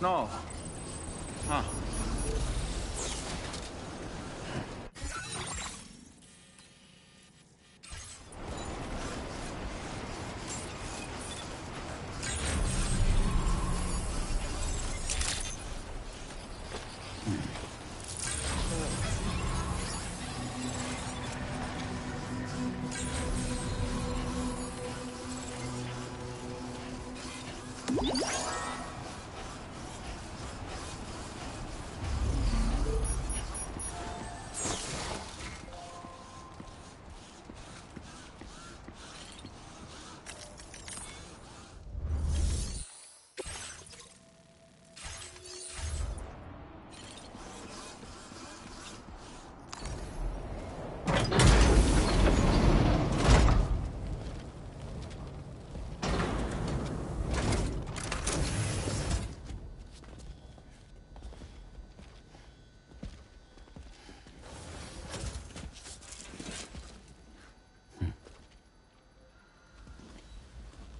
snow. Huh.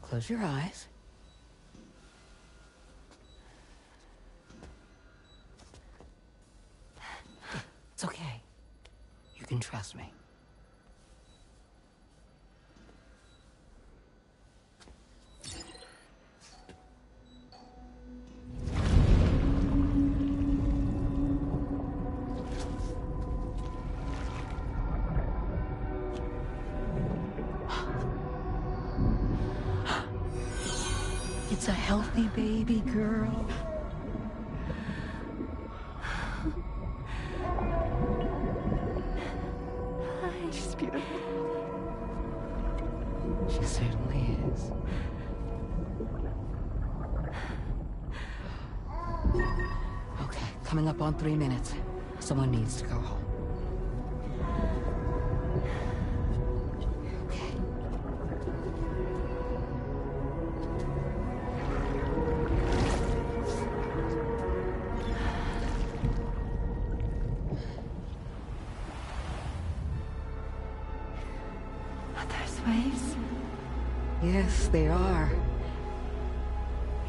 Close your eyes. It's okay. You can trust me. It's a healthy baby girl. She's beautiful. She certainly is. Okay, coming up on 3 minutes. Someone needs to go home. Waves? Yes, they are.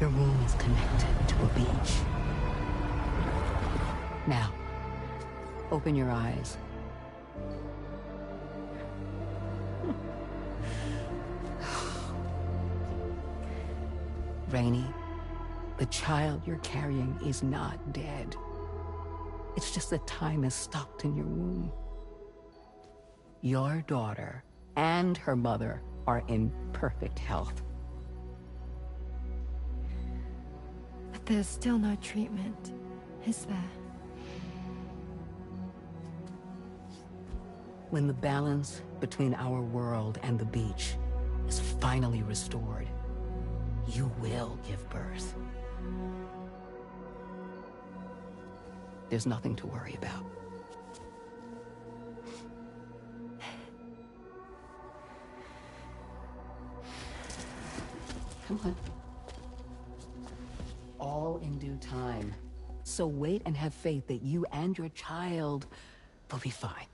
Your womb is connected to a beach. Now, open your eyes. Rainey, the child you're carrying is not dead. It's just that time has stopped in your womb. Your daughter and her mother are in perfect health. But there's still no treatment, is there? When the balance between our world and the beach is finally restored, you will give birth. There's nothing to worry about. Come on. All in due time. So wait and have faith that you and your child will be fine.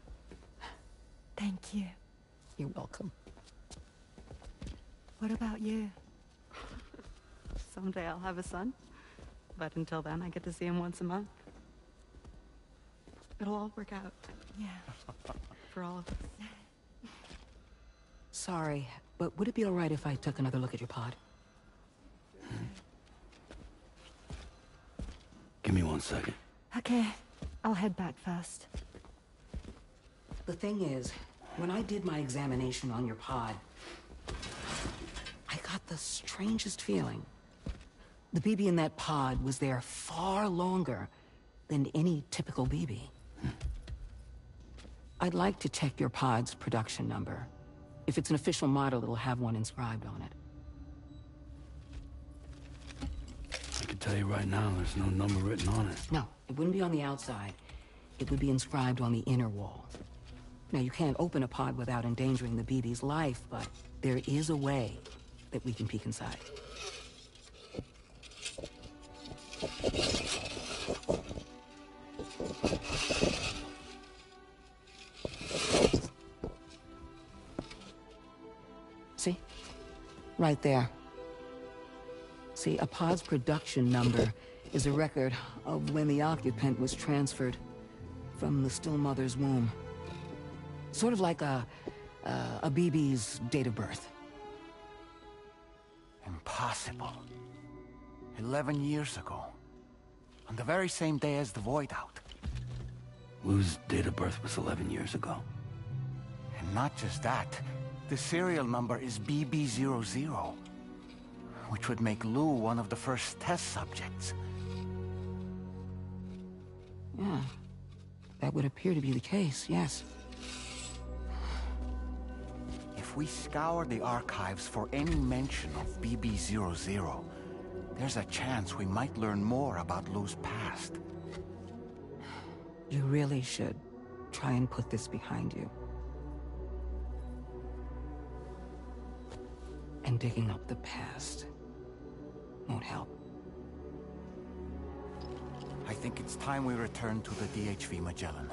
Thank you. You're welcome. What about you? Someday I'll have a son. But until then, I get to see him once a month. It'll all work out. Yeah. For all of us. Sorry, but would it be all right if I took another look at your pod? Give me 1 second. Okay. I'll head back first. The thing is, when I did my examination on your pod, I got the strangest feeling. The BB in that pod was there far longer than any typical BB. I'd like to check your pod's production number. If it's an official model, it'll have one inscribed on it. I can tell you right now, there's no number written on it. No, it wouldn't be on the outside. It would be inscribed on the inner wall. Now, you can't open a pod without endangering the BB's life, but there is a way that we can peek inside. See? Right there. See, a pod's production number is a record of when the occupant was transferred from the still mother's womb. Sort of like a BB's date of birth. Impossible. 11 years ago. On the very same day as the Void Out. Lou's date of birth was 11 years ago. And not just that, the serial number is BB00, which would make Lou one of the first test subjects. Yeah, that would appear to be the case, yes. If we scour the archives for any mention of BB00, there's a chance we might learn more about Lou's past. You really should try and put this behind you. And digging up the past won't help. I think it's time we return to the DHV Magellan.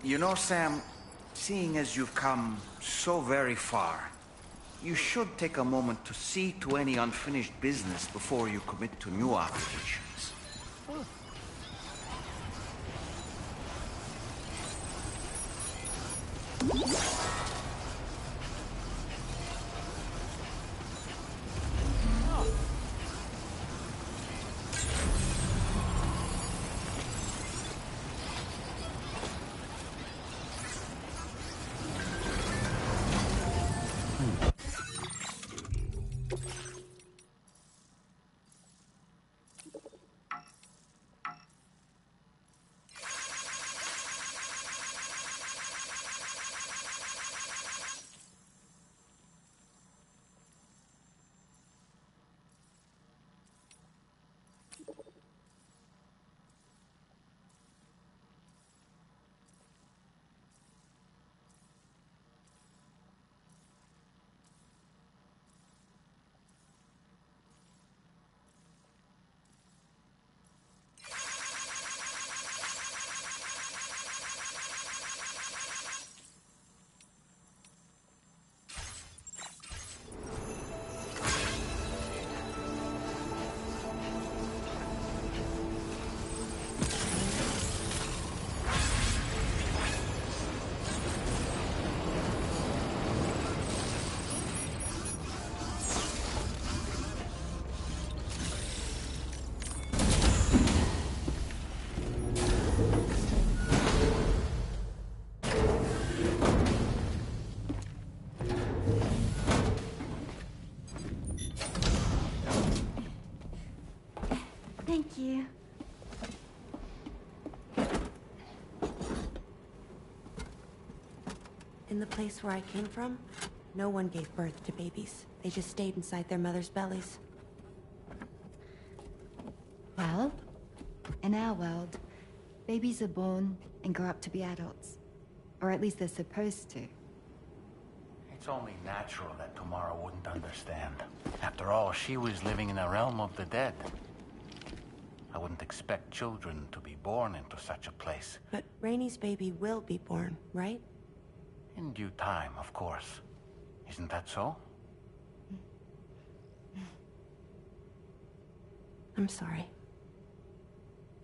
You know, Sam, seeing as you've come so very far, you should take a moment to see to any unfinished business before you commit to new obligations. Thank you. In the place where I came from, no one gave birth to babies. They just stayed inside their mother's bellies. Well, in our world, babies are born and grow up to be adults. Or at least they're supposed to. It's only natural that Tamara wouldn't understand. After all, she was living in a realm of the dead. I wouldn't expect children to be born into such a place. But Rainey's baby will be born, right? In due time, of course. Isn't that so? I'm sorry.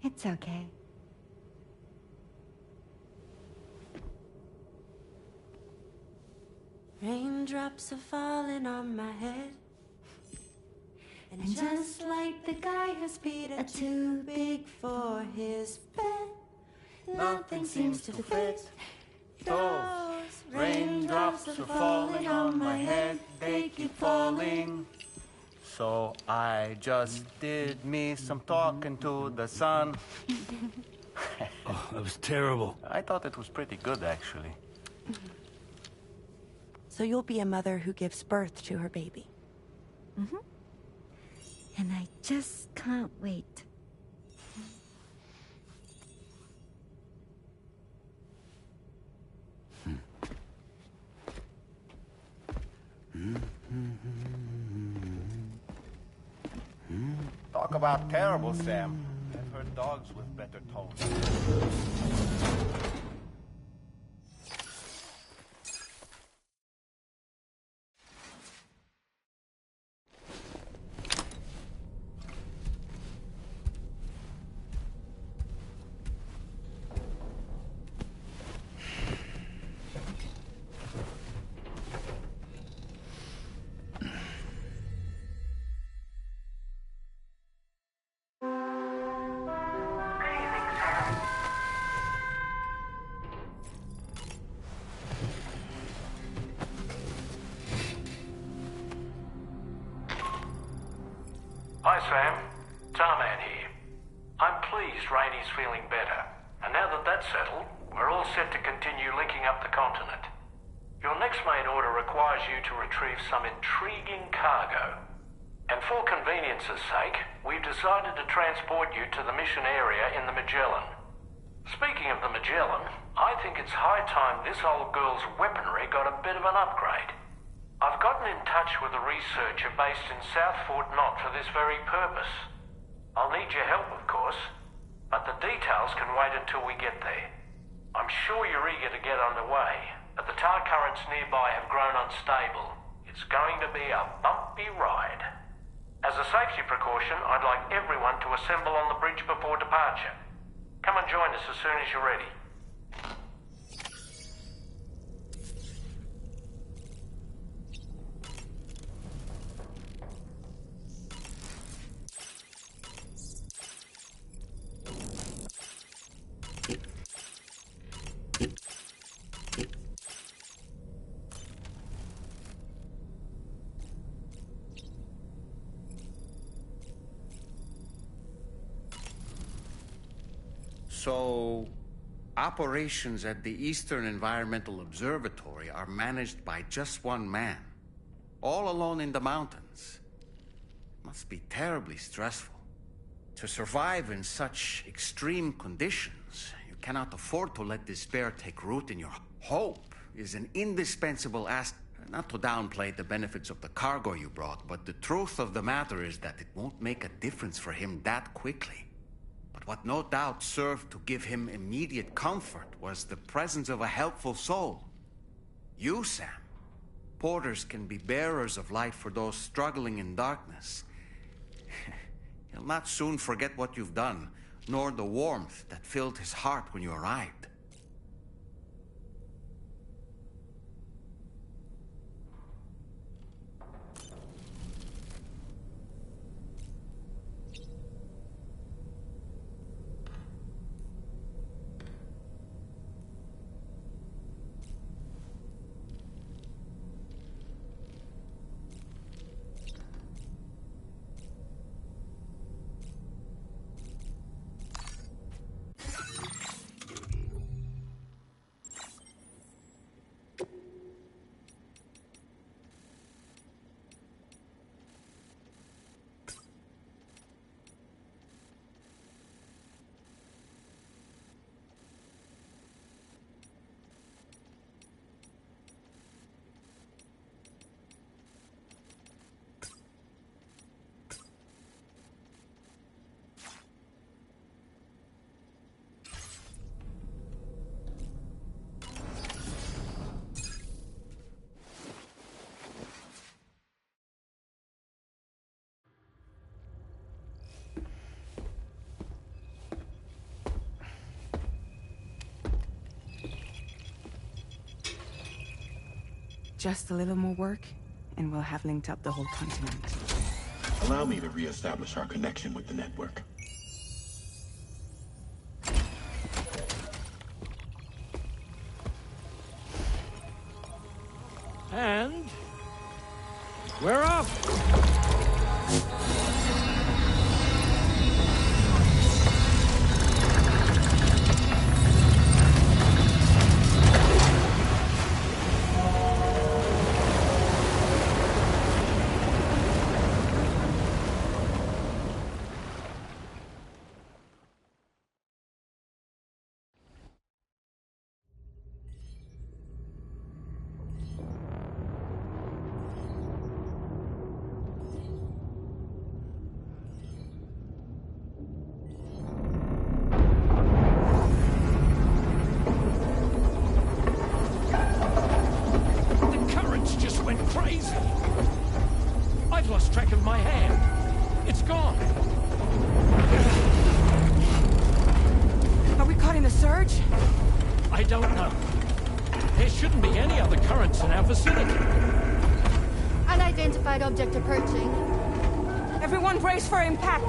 It's okay. Raindrops are falling on my head. And just like the guy whose feet are too big for his bed, nothing seems to fit. Those raindrops are falling on my head, they keep falling. So I just did me some talking to the sun. Oh, that was terrible. I thought it was pretty good, actually. So you'll be a mother who gives birth to her baby. Mm-hmm. And I just can't wait. Talk about terrible, Sam. I've heard dogs with better tones. Hi, Sam. Tarman here. I'm pleased Rainey's feeling better. And now that that's settled, we're all set to continue linking up the continent. Your next main order requires you to retrieve some intriguing cargo. And for convenience's sake, we've decided to transport you to the mission area in the Magellan. Speaking of the Magellan, I think it's high time this old girl's weaponry got a bit of an upgrade. I've gotten in touch with a researcher based in South Fort Knott for this very purpose. I'll need your help, of course, but the details can wait until we get there. I'm sure you're eager to get underway, but the tar currents nearby have grown unstable. It's going to be a bumpy ride. As a safety precaution, I'd like everyone to assemble on the bridge before departure. Come and join us as soon as you're ready. So, operations at the Eastern Environmental Observatory are managed by just one man, all alone in the mountains. It must be terribly stressful. To survive in such extreme conditions, you cannot afford to let despair take root in your hope is an indispensable aspect. Not to downplay the benefits of the cargo you brought, but the truth of the matter is that it won't make a difference for him that quickly. But what no doubt served to give him immediate comfort was the presence of a helpful soul. You, Sam. Porters can be bearers of light for those struggling in darkness. He'll not soon forget what you've done, nor the warmth that filled his heart when you arrived. Just a little more work, and we'll have linked up the whole continent. Allow me to reestablish our connection with the network. And we're off! Which? I don't know. There shouldn't be any other currents in our vicinity. Unidentified object approaching. Everyone brace for impact.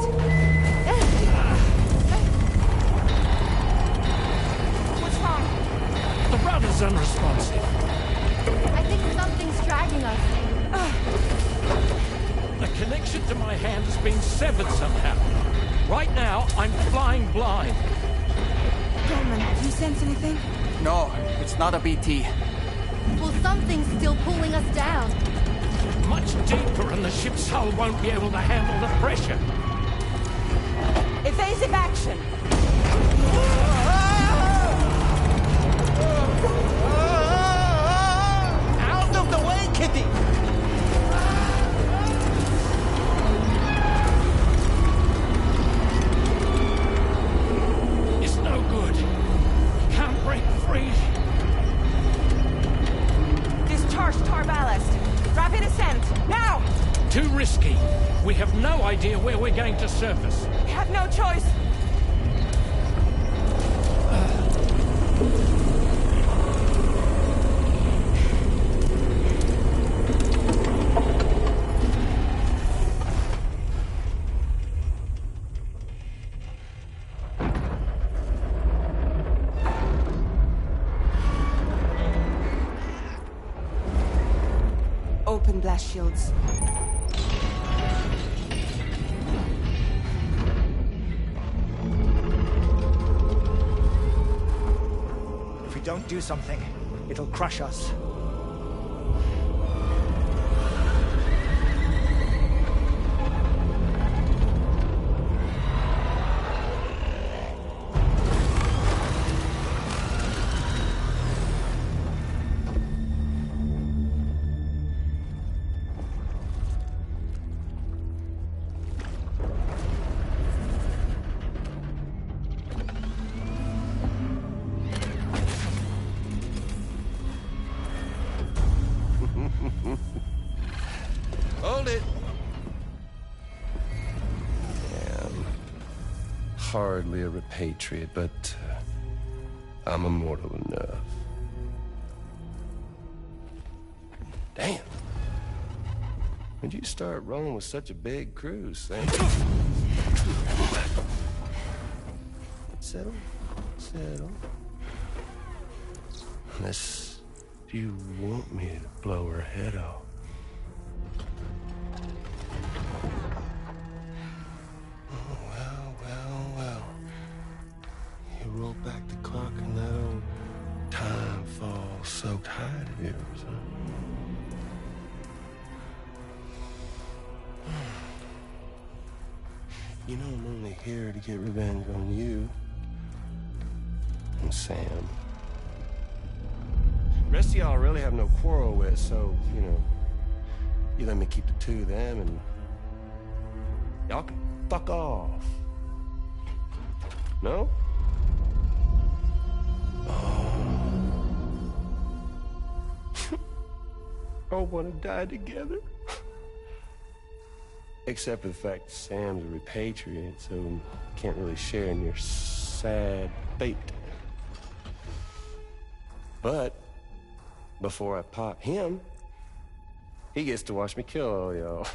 What's wrong? The rudder's unresponsive. I think something's dragging us. The connection to my hand has been severed somehow. Right now, I'm flying blind. Coleman, do you sense anything? No, it's not a BT. Well, something's still pulling us down. Much deeper and the ship's hull won't be able to handle the pressure. Evasive action. Out of the way, Kitty! It's no good. Can't break free. Discharge tar ballast. Rapid ascent. Now! Too risky. We have no idea where we're going to surface. We have no choice. Open blast shields. If we don't do something, it'll crush us. Hold it. I'm hardly a repatriate, but I'm immortal enough. Damn. When'd you start rolling with such a big crew, Sam? Settle. Settle. Unless you want me to blow her head off. Well. You roll back the clock and that old time fall soaked hide of yours, huh? You know I'm only here to get revenge on you and Sam. The rest of y'all I really have no quarrel with, so, you know, you let me keep the two of them and y'all can fuck off. No? Oh, want to die together? Except for the fact that Sam's a repatriate, so can't really share in your sad fate. But before I pop him, he gets to watch me kill all y'all.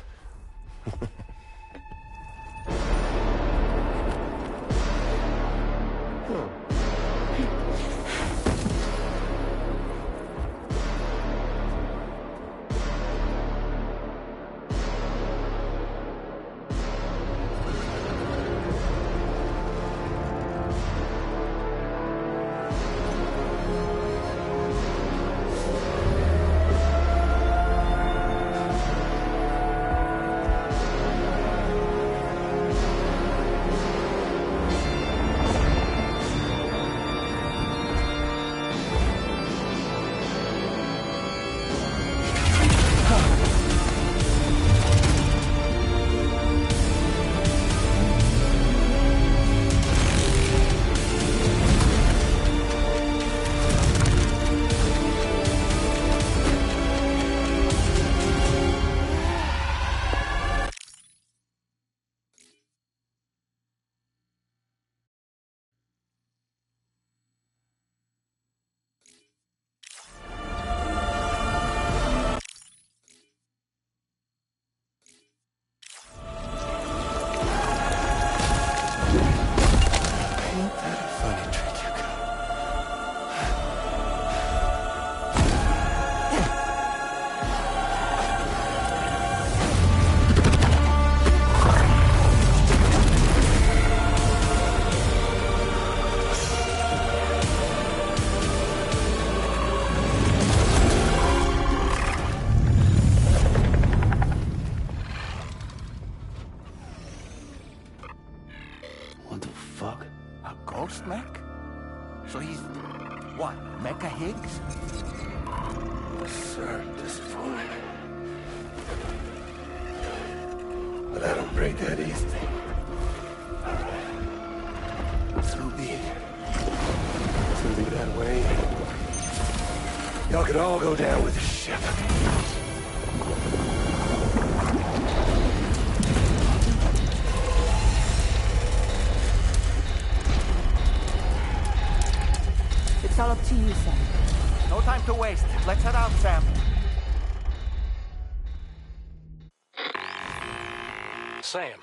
What, Mecha Higgs? Sir, disappointed. But I don't break that easy. So be it. It's gonna be that way. Y'all could all go down with the ship. It's all up to you, Sam. No time to waste. Let's head out, Sam. Sam,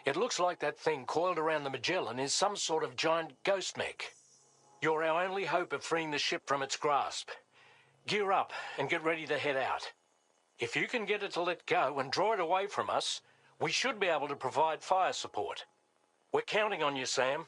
it looks like that thing coiled around the Magellan is some sort of giant ghost mech. You're our only hope of freeing the ship from its grasp. Gear up and get ready to head out. If you can get it to let go and draw it away from us, we should be able to provide fire support. We're counting on you, Sam.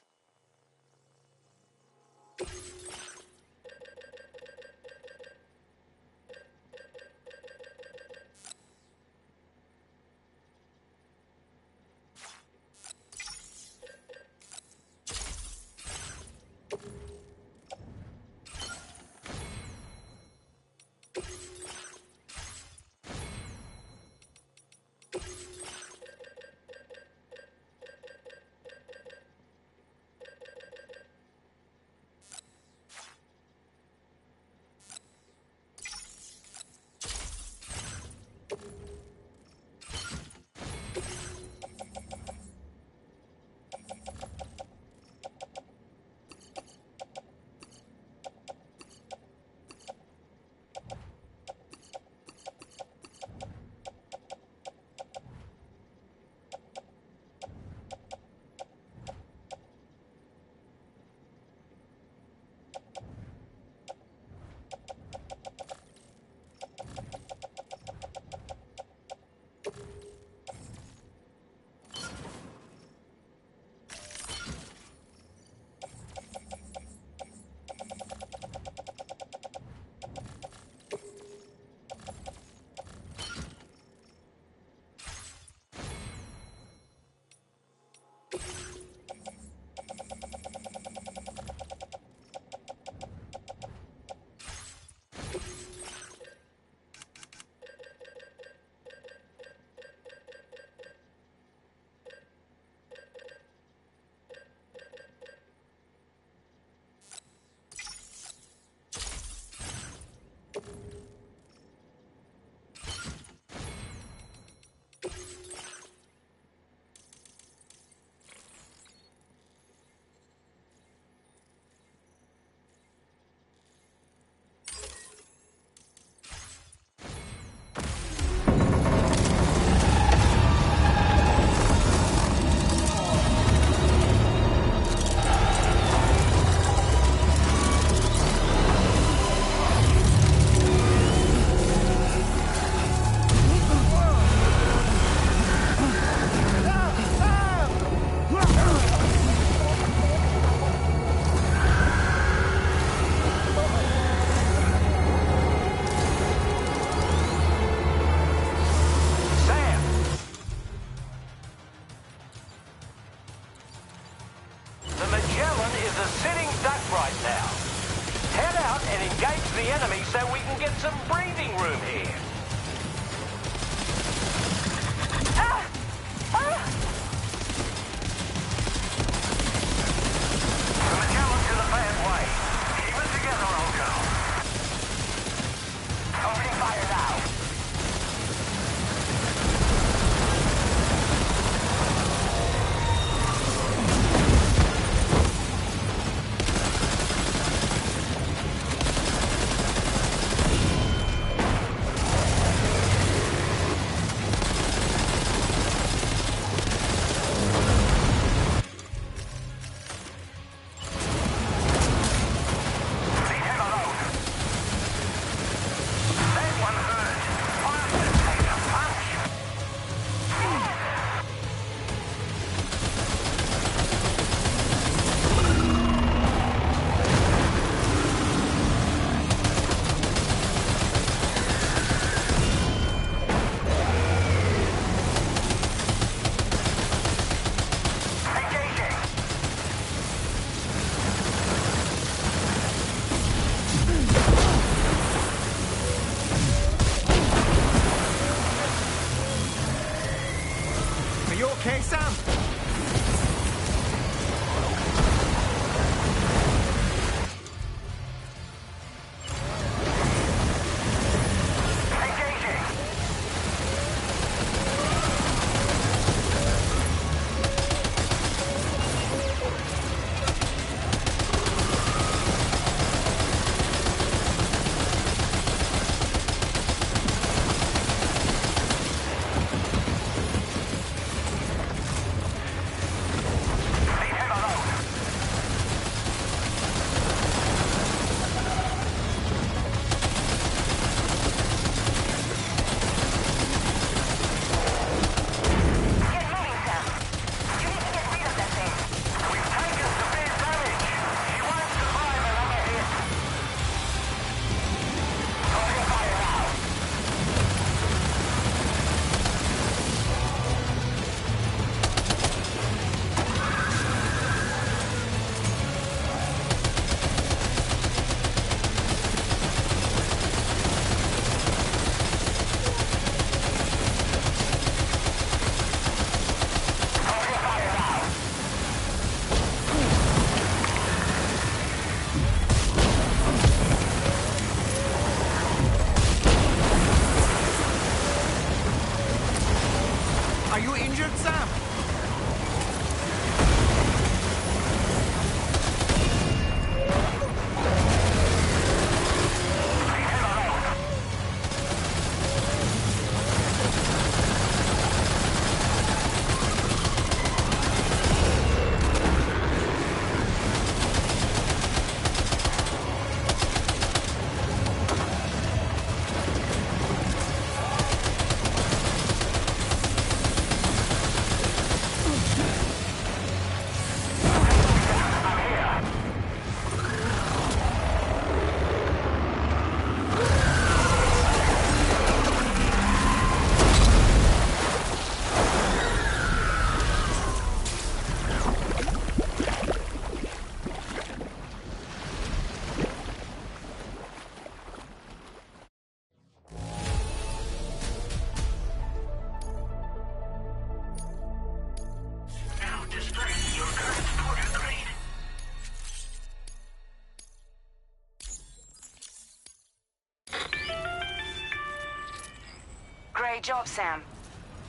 Great job, Sam.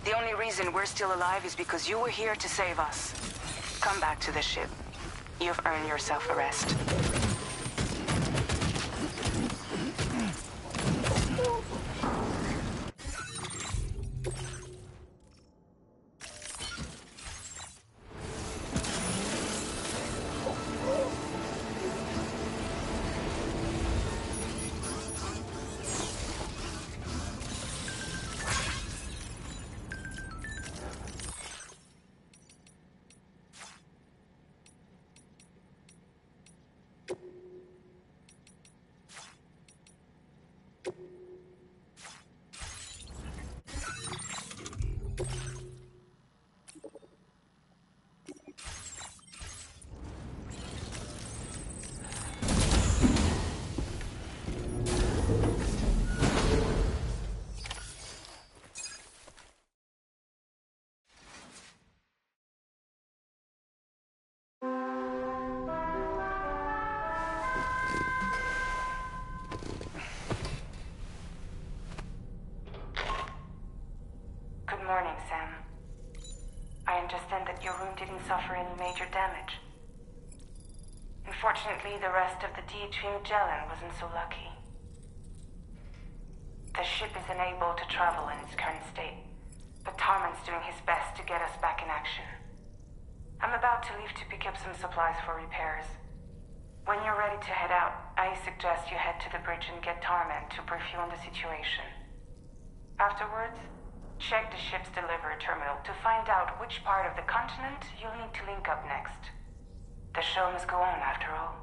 The only reason we're still alive is because you were here to save us. Come back to the ship. You've earned yourself a rest. Good morning, Sam. I understand that your room didn't suffer any major damage. Unfortunately, the rest of the DHV Magellan wasn't so lucky. The ship is unable to travel in its current state, but Tarman's doing his best to get us back in action. I'm about to leave to pick up some supplies for repairs. When you're ready to head out, I suggest you head to the bridge and get Tarman to brief you on the situation. Afterwards, check the ship's delivery terminal to find out which part of the continent you'll need to link up next. The show must go on, after all.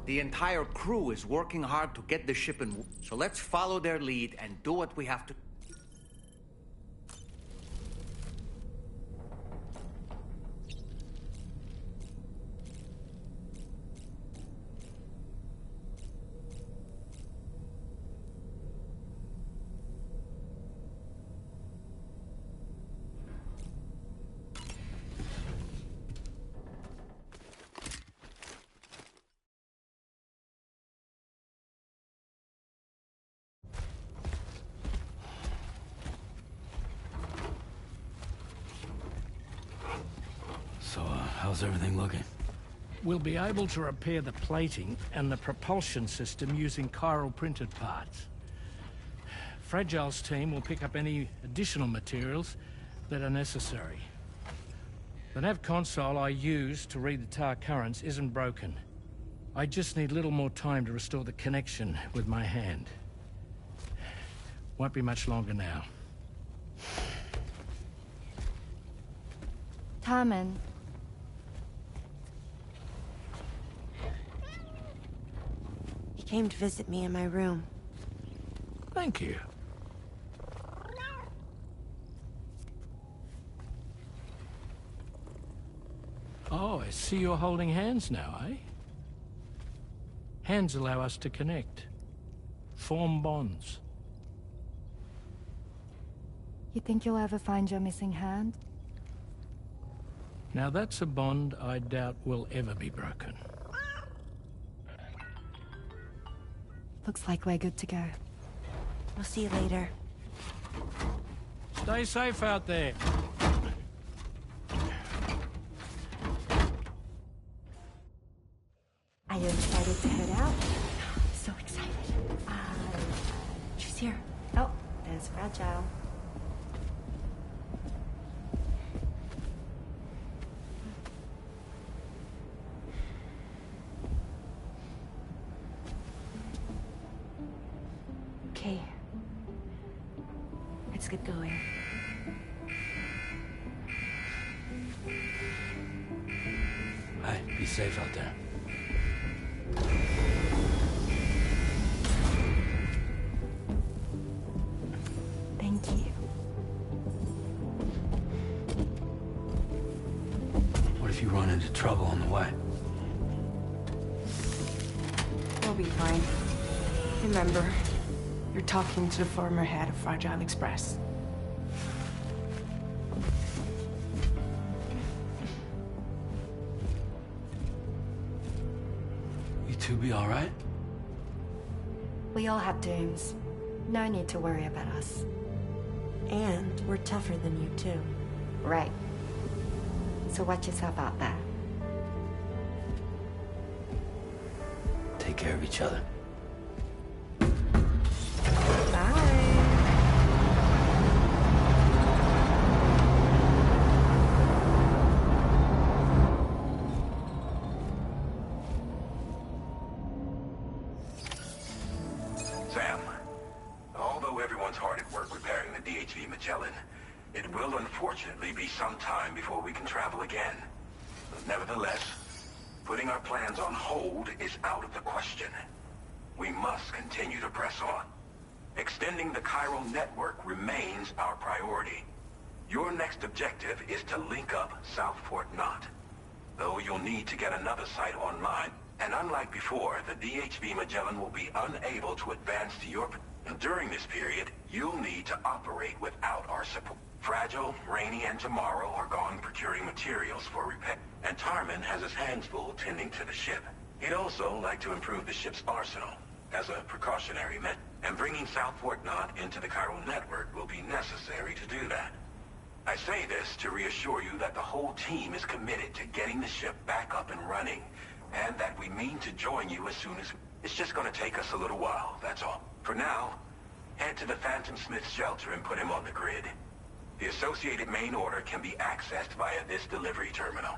The entire crew is working hard to get the ship in. So let's follow their lead and do what we have to. So, how's everything looking? We'll be able to repair the plating and the propulsion system using chiral printed parts. Fragile's team will pick up any additional materials that are necessary. The nav console I use to read the tar currents isn't broken. I just need a little more time to restore the connection with my hand. Won't be much longer now. Tarman. He came to visit me in my room. Thank you. Oh, I see you're holding hands now, eh? Hands allow us to connect. Form bonds. You think you'll ever find your missing hand? Now that's a bond I doubt will ever be broken. Looks like we're good to go. We'll see you later. Stay safe out there. Are you excited to head out? So excited. She's here. Oh. is fragile. Okay. Let's get going. Hey, be safe out there. Thank you. What if you run into trouble on the way? We'll be fine. Remember, you're talking to the former head of Fragile Express. You two be all right? We all have dooms. No need to worry about us. And we're tougher than you, too. Right. So watch yourself out there. Take care of each other. Sam, although everyone's hard at work repairing the DHV Magellan, it will unfortunately be some time before we can travel again. Nevertheless, putting our plans on hold is out of the question. We must continue to press on. Extending the chiral network remains our priority. Your next objective is to link up South Fort Knot. Though you'll need to get another site online, and unlike before, the DHV Magellan will be unable to advance to your... During this period, you'll need to operate without our support. Fragile, Rainey, and Tomorrow are gone procuring materials for repair, and Tarman has his hands full tending to the ship. He'd also like to improve the ship's arsenal, as a precautionary measure, and bringing South Fort Knot into the chiral network will be necessary to do that. I say this to reassure you that the whole team is committed to getting the ship back up and running, and that we mean to join you as soon as... It's just gonna take us a little while, that's all. For now, head to the Phantom Smith shelter and put him on the grid. The associated main order can be accessed via this delivery terminal.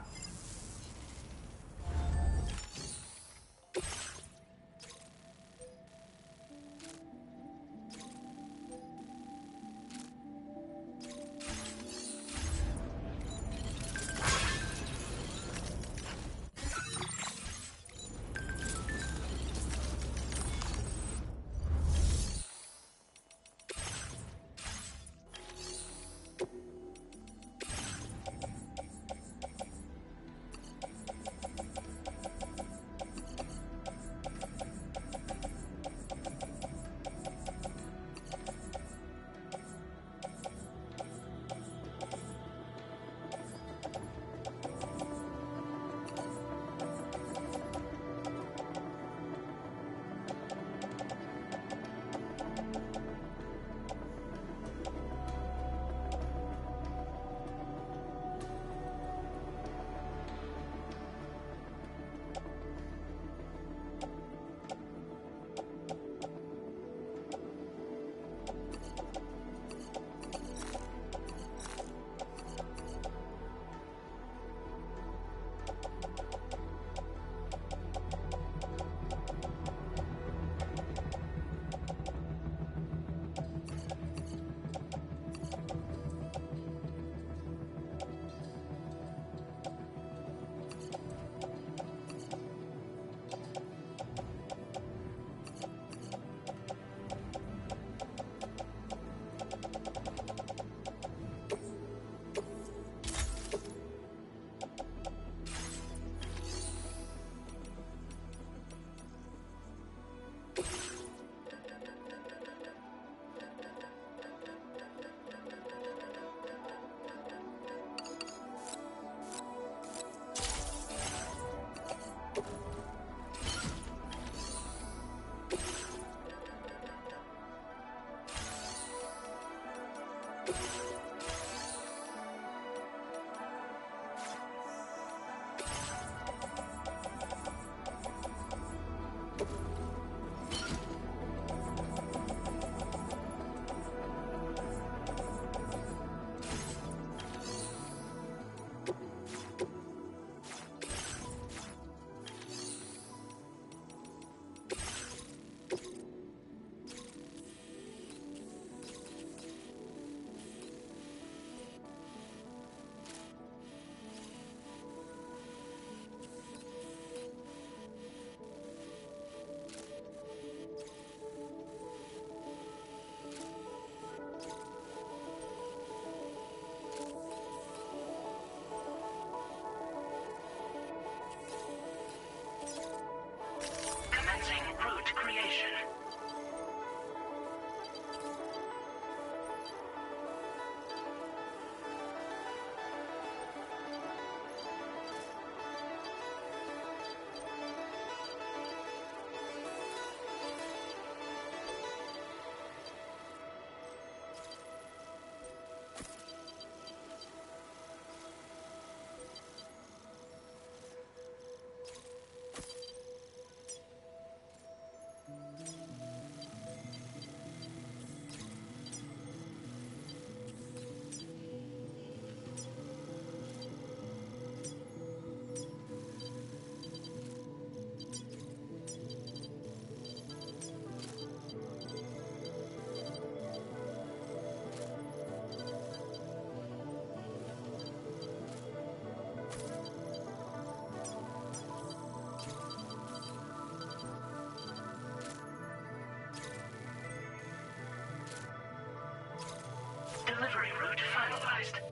recovery route finalized.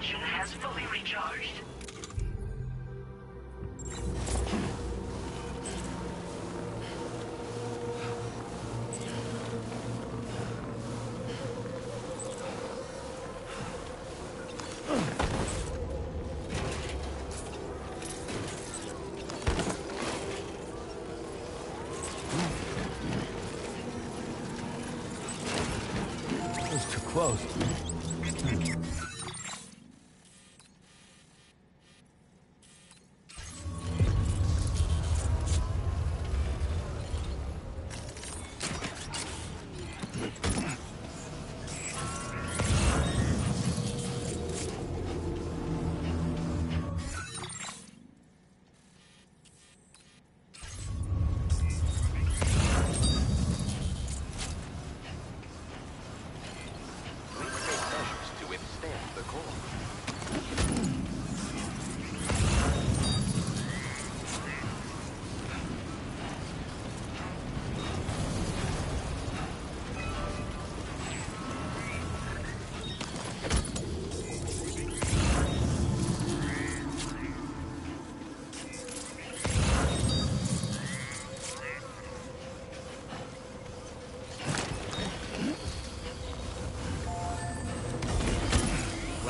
Launcher has fully recharged. Close.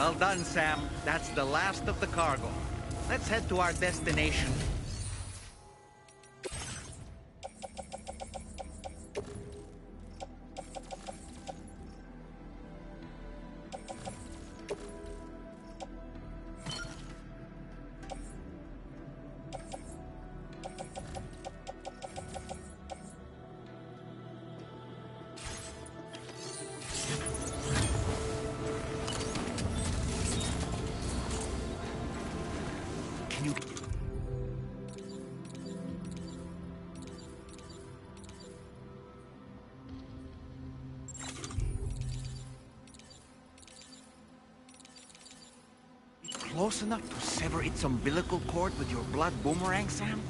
Well done, Sam. That's the last of the cargo. Let's head to our destination. Close enough to sever its umbilical cord with your blood boomerang, Sam?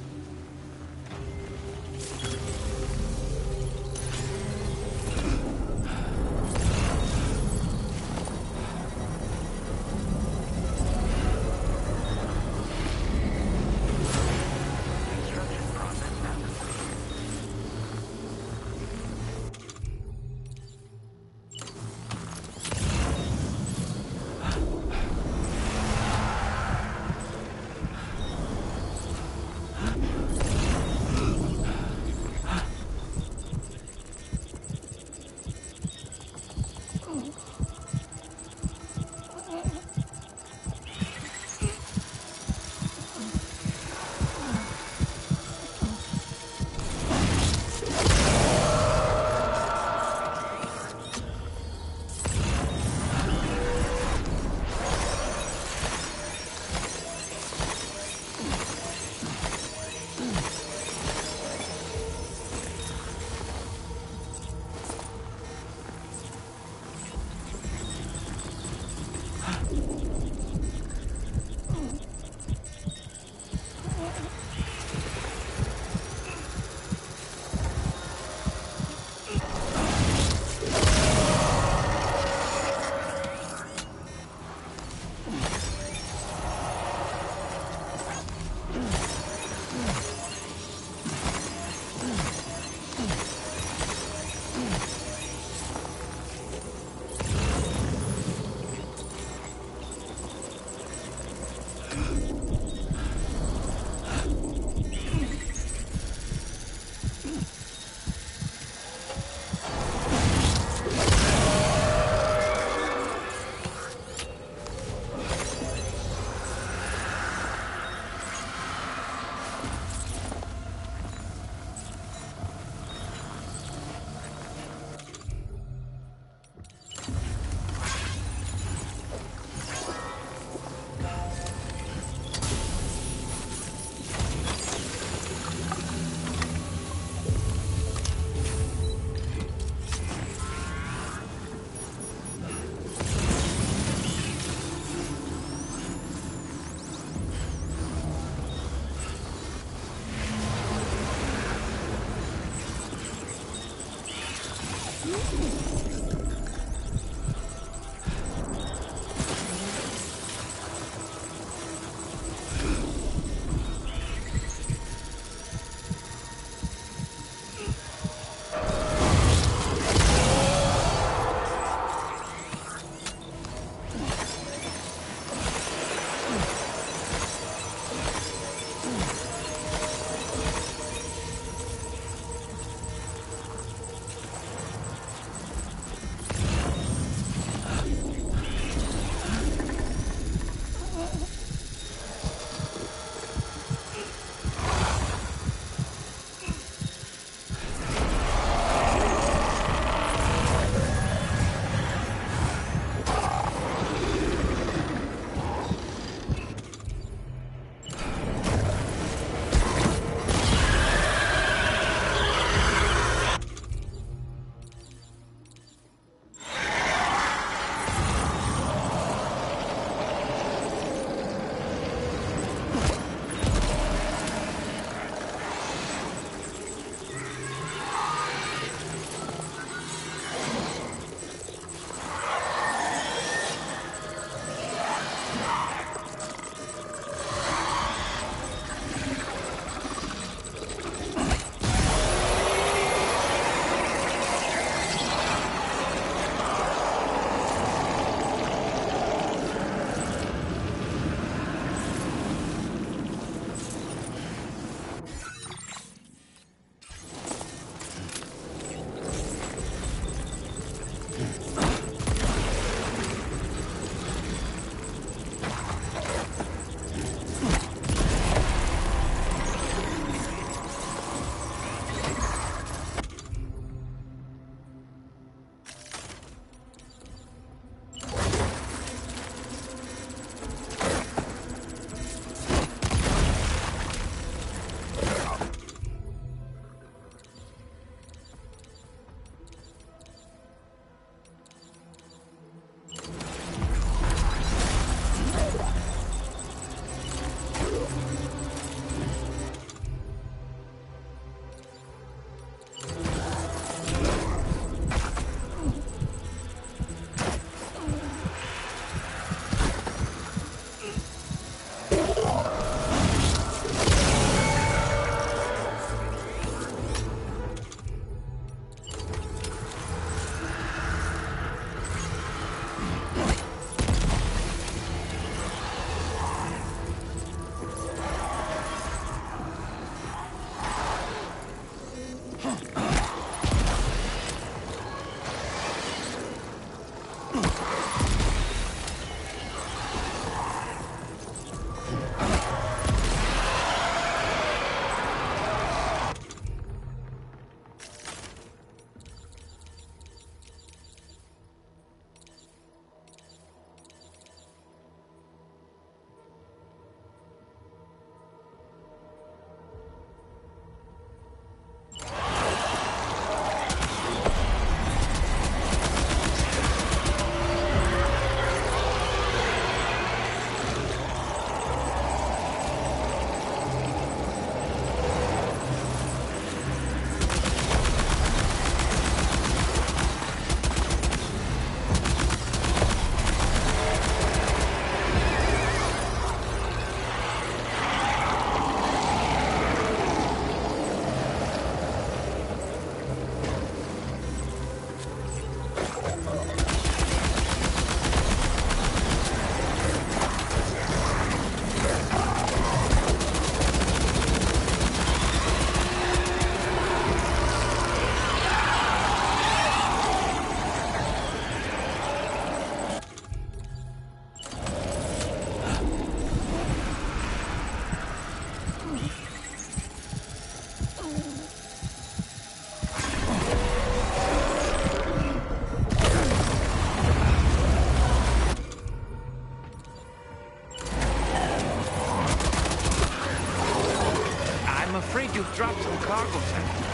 drop some cargo samples.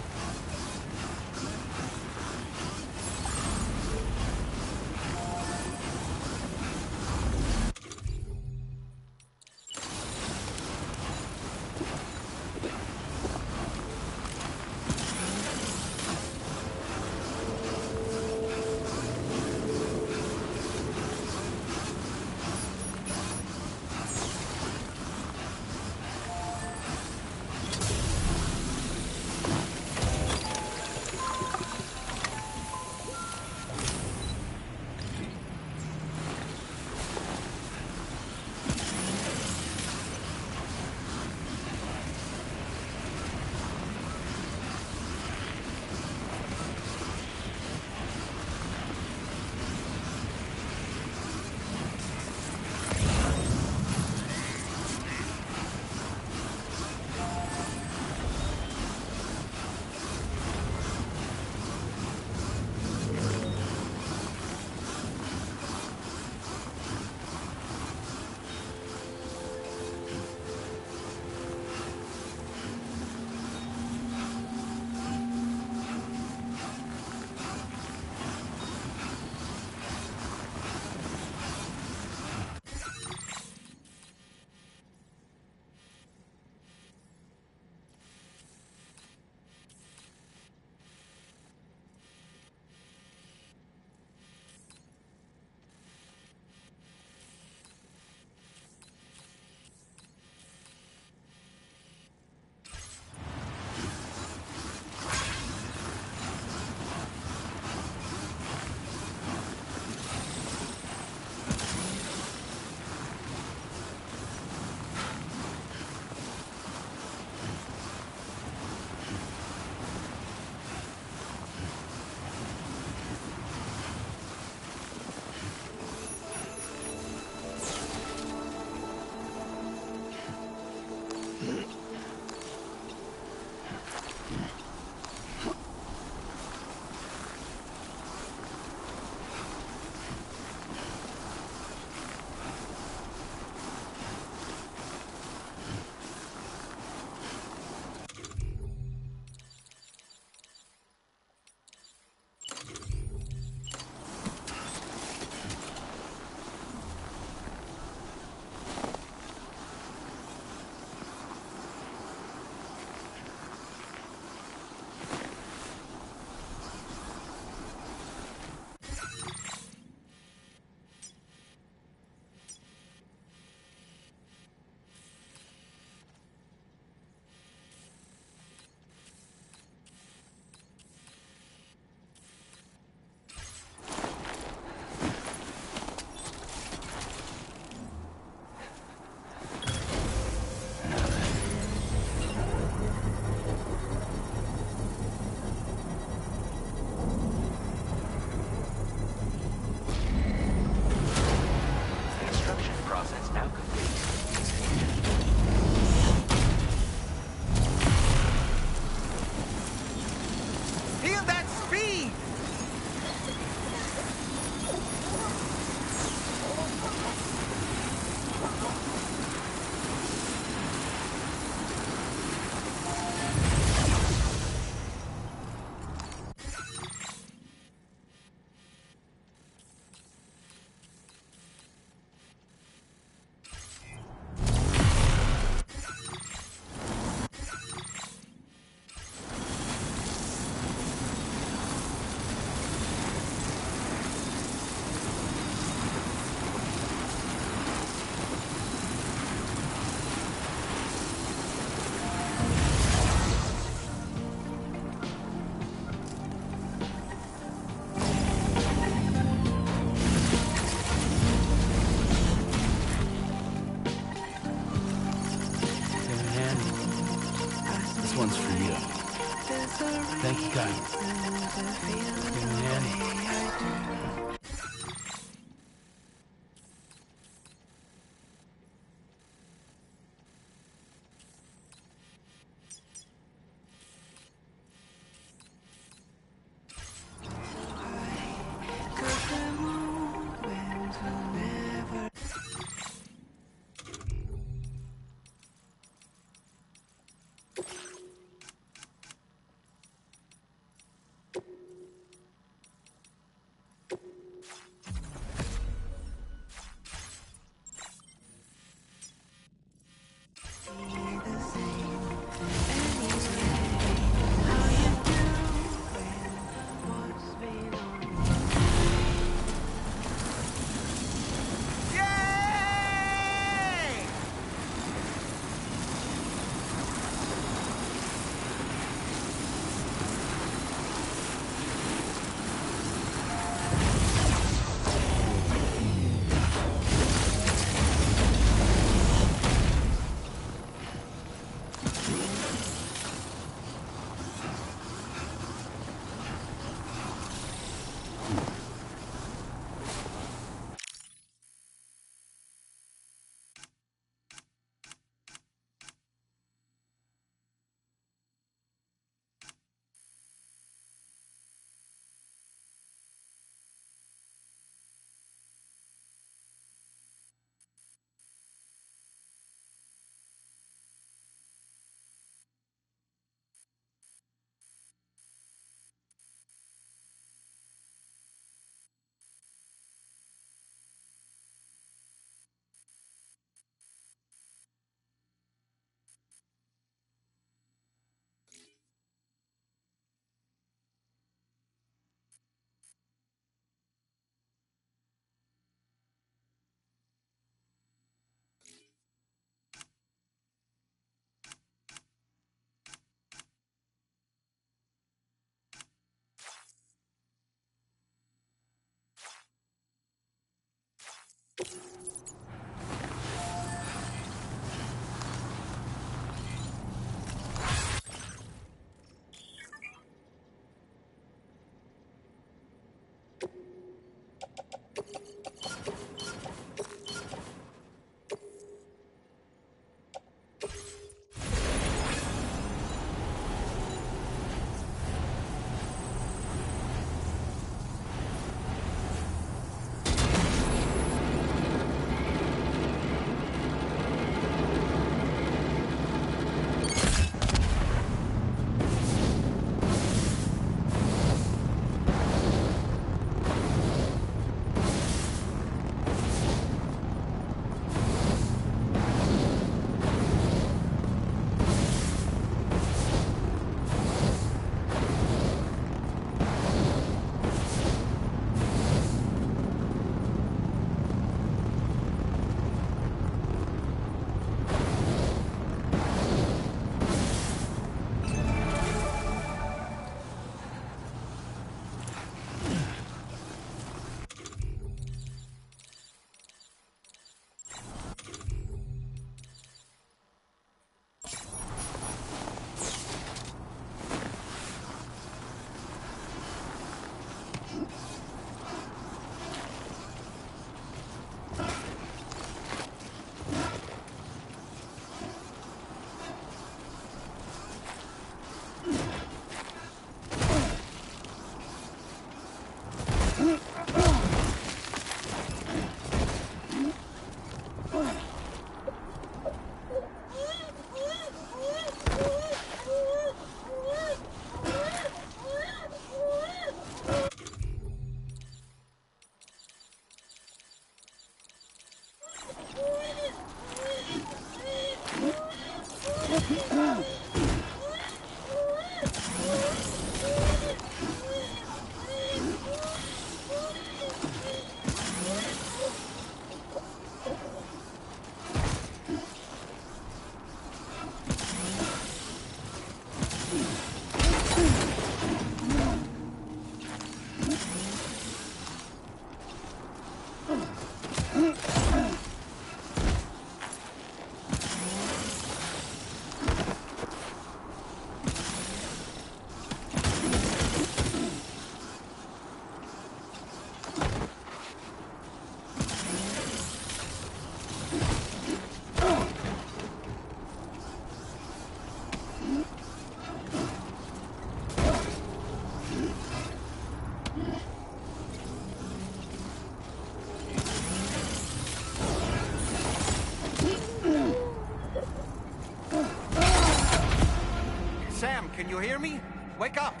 Sam, can you hear me? Wake up!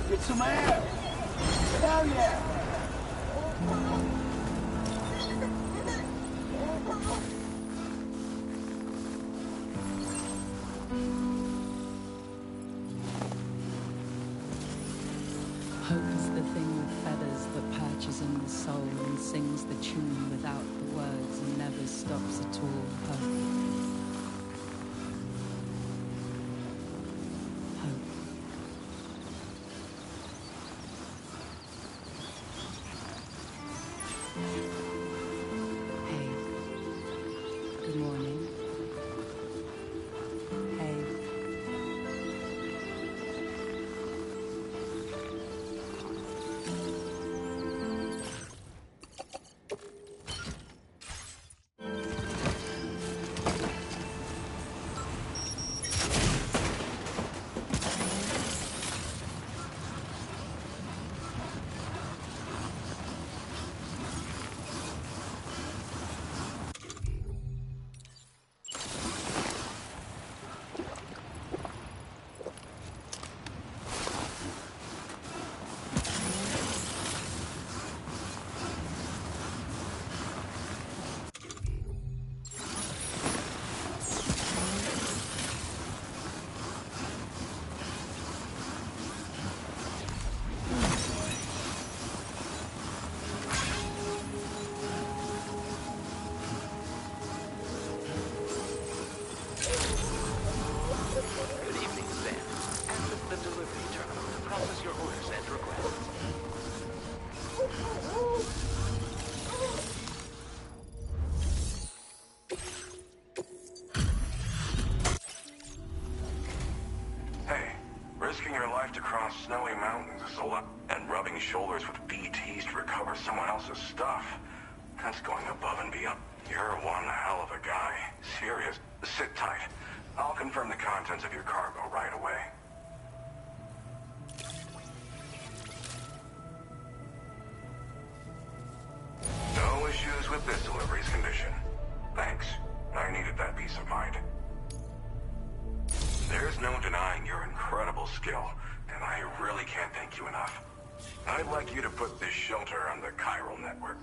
Get some air! Hell yeah! Hope is the thing with feathers that perches in the soul and sings the tune without the words and never stops at all. Hope. Hope. Hey. Good morning. Hey. Good evening, Sam. Access the delivery terminal to process your orders and requests. Hey, risking your life to cross snowy mountains is a lot, and rubbing shoulders with BTs to recover someone else's stuff. That's going above and beyond. You're one hell of a guy. Serious. Sit tight. I'll confirm the contents of your cargo right away. No issues with this delivery's condition. Thanks. I needed that peace of mind. There's no denying your incredible skill, and I really can't thank you enough. I'd like you to put this shelter on the chiral network.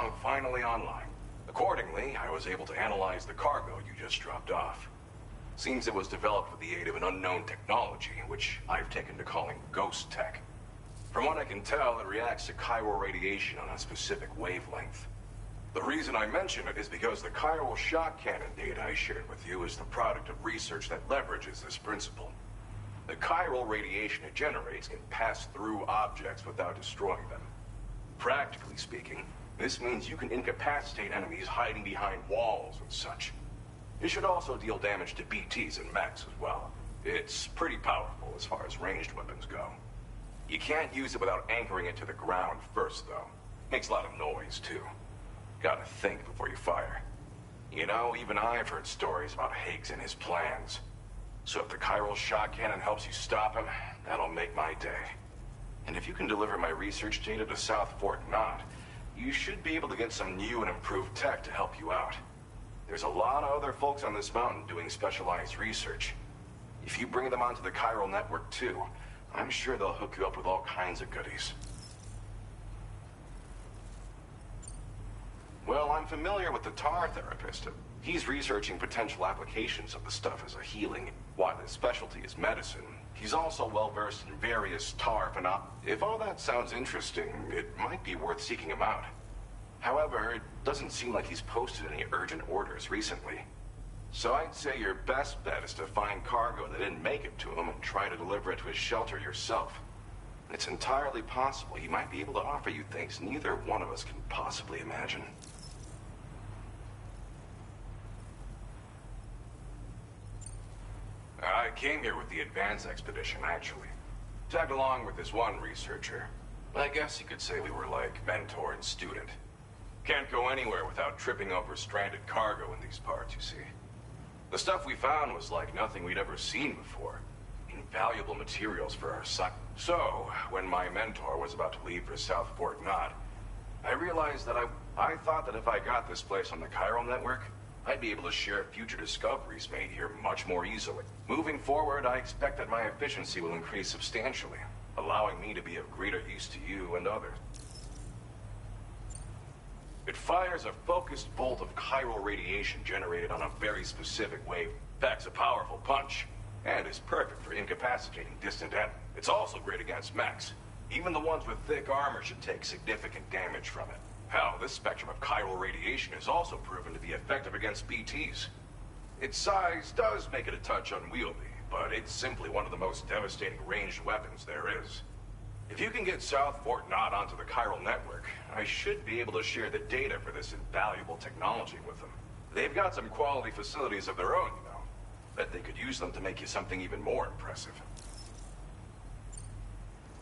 I'm finally online. Accordingly, I was able to analyze the cargo you just dropped off. Seems it was developed with the aid of an unknown technology, which I've taken to calling ghost tech. From what I can tell, it reacts to chiral radiation on a specific wavelength. The reason I mention it is because the chiral shock cannon data I shared with you is the product of research that leverages this principle. The chiral radiation it generates can pass through objects without destroying them. Practically speaking, this means you can incapacitate enemies hiding behind walls and such. It should also deal damage to BTs and mechs as well. It's pretty powerful as far as ranged weapons go. You can't use it without anchoring it to the ground first, though. Makes a lot of noise, too. Gotta think before you fire. You know, even I've heard stories about Higgs and his plans. So if the chiral shock cannon helps you stop him, that'll make my day. And if you can deliver my research data to South Fort Knott, you should be able to get some new and improved tech to help you out. There's a lot of other folks on this mountain doing specialized research. If you bring them onto the chiral network too, I'm sure they'll hook you up with all kinds of goodies. Well, I'm familiar with the tar therapist. He's researching potential applications of the stuff as a healing. While his specialty is medicine, he's also well-versed in various tar phenomena. If all that sounds interesting, it might be worth seeking him out. However, it doesn't seem like he's posted any urgent orders recently. So I'd say your best bet is to find cargo that didn't make it to him and try to deliver it to his shelter yourself. It's entirely possible he might be able to offer you things neither one of us can possibly imagine. I came here with the advance expedition, actually. Tagged along with this one researcher. I guess you could say we were like mentor and student. Can't go anywhere without tripping over stranded cargo in these parts, you see. The stuff we found was like nothing we'd ever seen before. Invaluable materials for our site. So, when my mentor was about to leave for South Fort Knott, I realized that I thought that if I got this place on the chiral network, I'd be able to share future discoveries made here much more easily. Moving forward, I expect that my efficiency will increase substantially, allowing me to be of greater use to you and others. It fires a focused bolt of chiral radiation generated on a very specific wave. Packs a powerful punch, and is perfect for incapacitating distant enemies. It's also great against mechs. Even the ones with thick armor should take significant damage from it. Hell, this spectrum of chiral radiation is also proven to be effective against BTs. Its size does make it a touch unwieldy, but it's simply one of the most devastating ranged weapons there is. If you can get South Fort Knott onto the chiral network, I should be able to share the data for this invaluable technology with them. They've got some quality facilities of their own, you know. Bet they could use them to make you something even more impressive.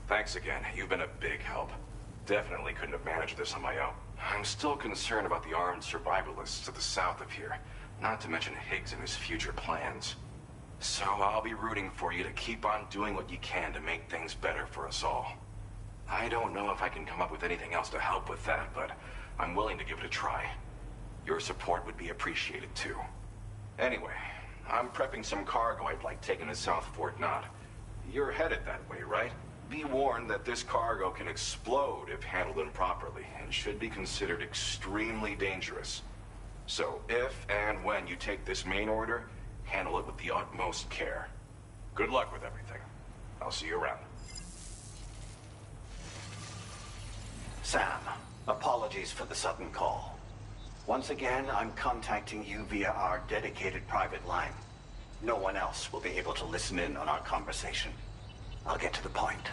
Thanks again. You've been a big help. Definitely couldn't have managed this on my own. I'm still concerned about the armed survivalists to the south of here, not to mention Higgs and his future plans. So I'll be rooting for you to keep on doing what you can to make things better for us all. I don't know if I can come up with anything else to help with that, but I'm willing to give it a try. Your support would be appreciated too. Anyway, I'm prepping some cargo I'd like taken to South Fort Knott. You're headed that way, right? Be warned that this cargo can explode if handled improperly, and should be considered extremely dangerous. So if and when you take this main order, handle it with the utmost care. Good luck with everything. I'll see you around. Sam, apologies for the sudden call. Once again, I'm contacting you via our dedicated private line. No one else will be able to listen in on our conversation. I'll get to the point.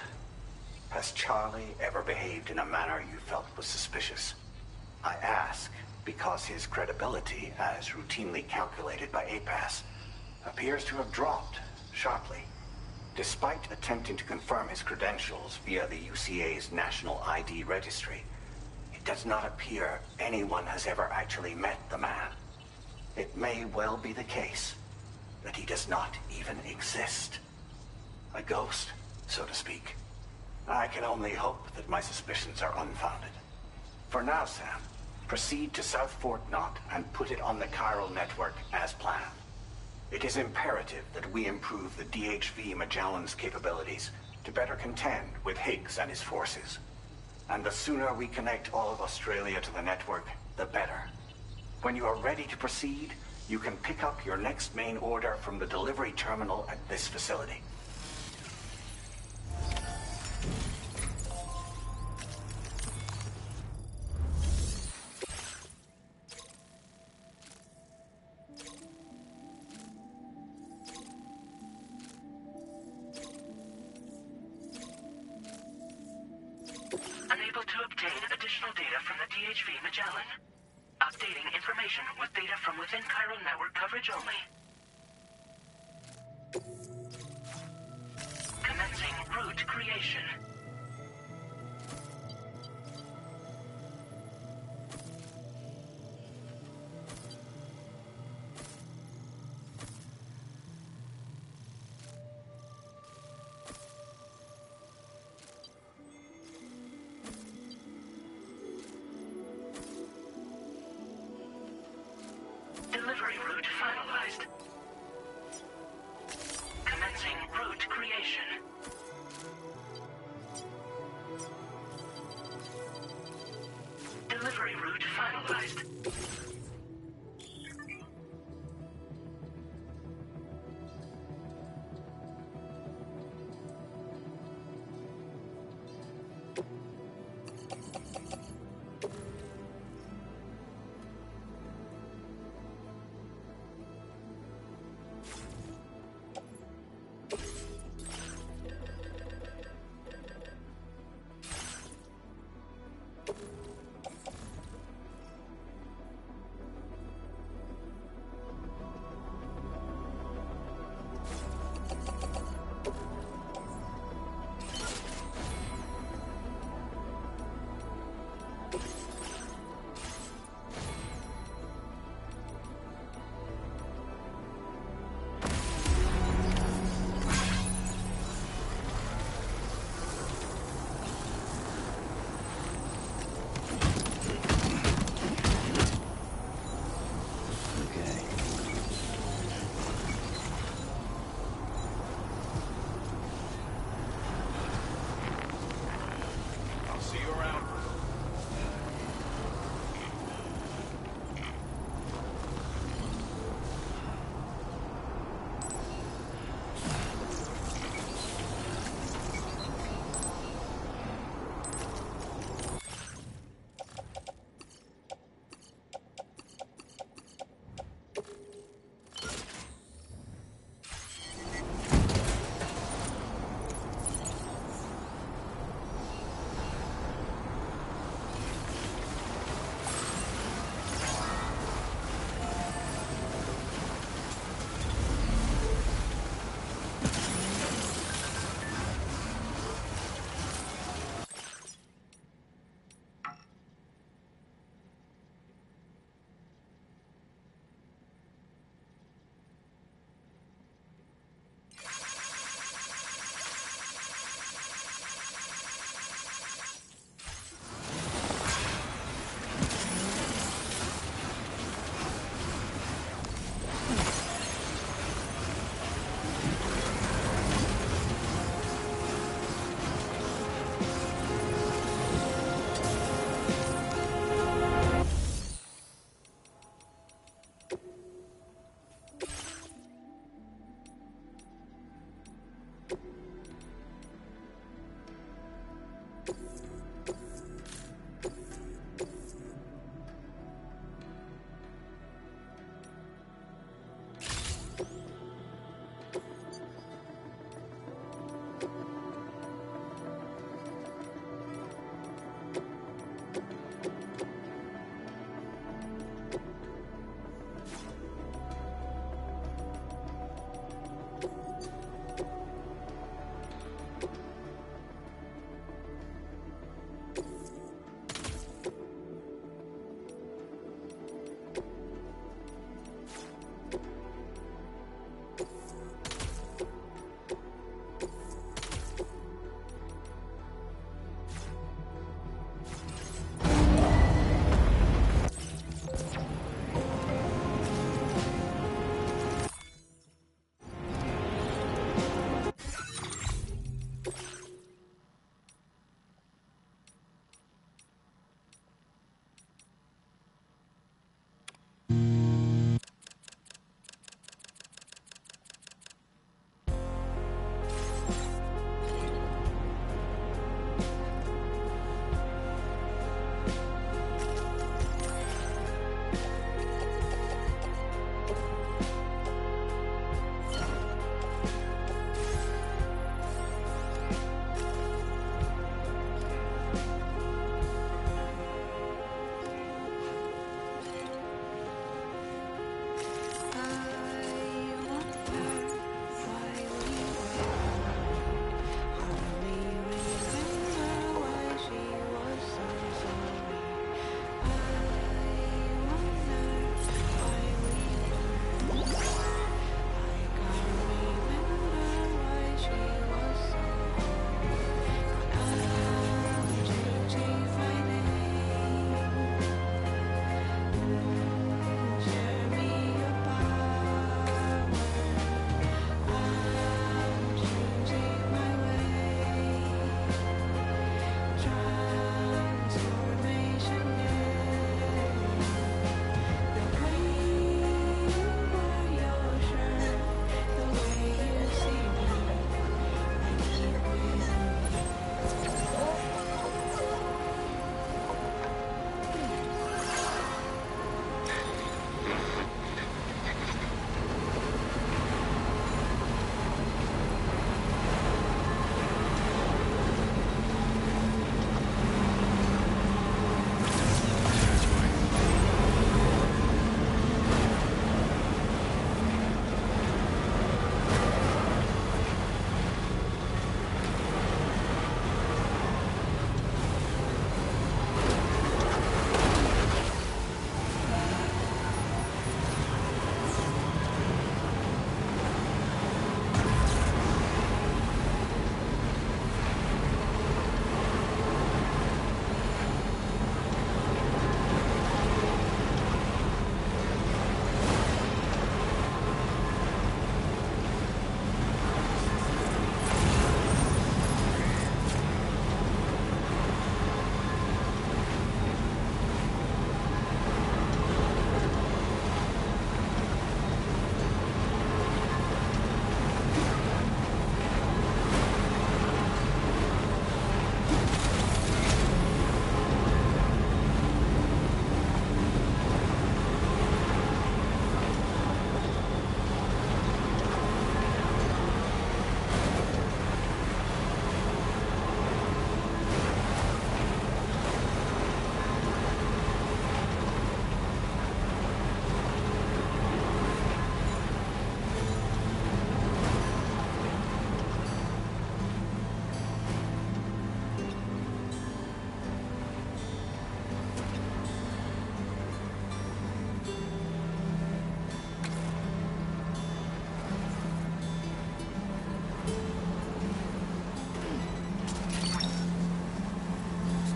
Has Charlie ever behaved in a manner you felt was suspicious? I ask because his credibility, as routinely calculated by APAS, appears to have dropped sharply. Despite attempting to confirm his credentials via the UCA's National ID Registry, it does not appear anyone has ever actually met the man. It may well be the case that he does not even exist. A ghost, so to speak. I can only hope that my suspicions are unfounded. For now, Sam, proceed to South Fort Knott and put it on the chiral network as planned. It is imperative that we improve the DHV Magellan's capabilities to better contend with Higgs and his forces. And the sooner we connect all of Australia to the network, the better. When you are ready to proceed, you can pick up your next main order from the delivery terminal at this facility. Unable to obtain additional data from the DHV Magellan. Updating information with data from within Cairo network coverage only. Commencing route creation. Delivery route finalized. Commencing route creation. Delivery route finalized.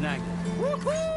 snagged it. Woohoo!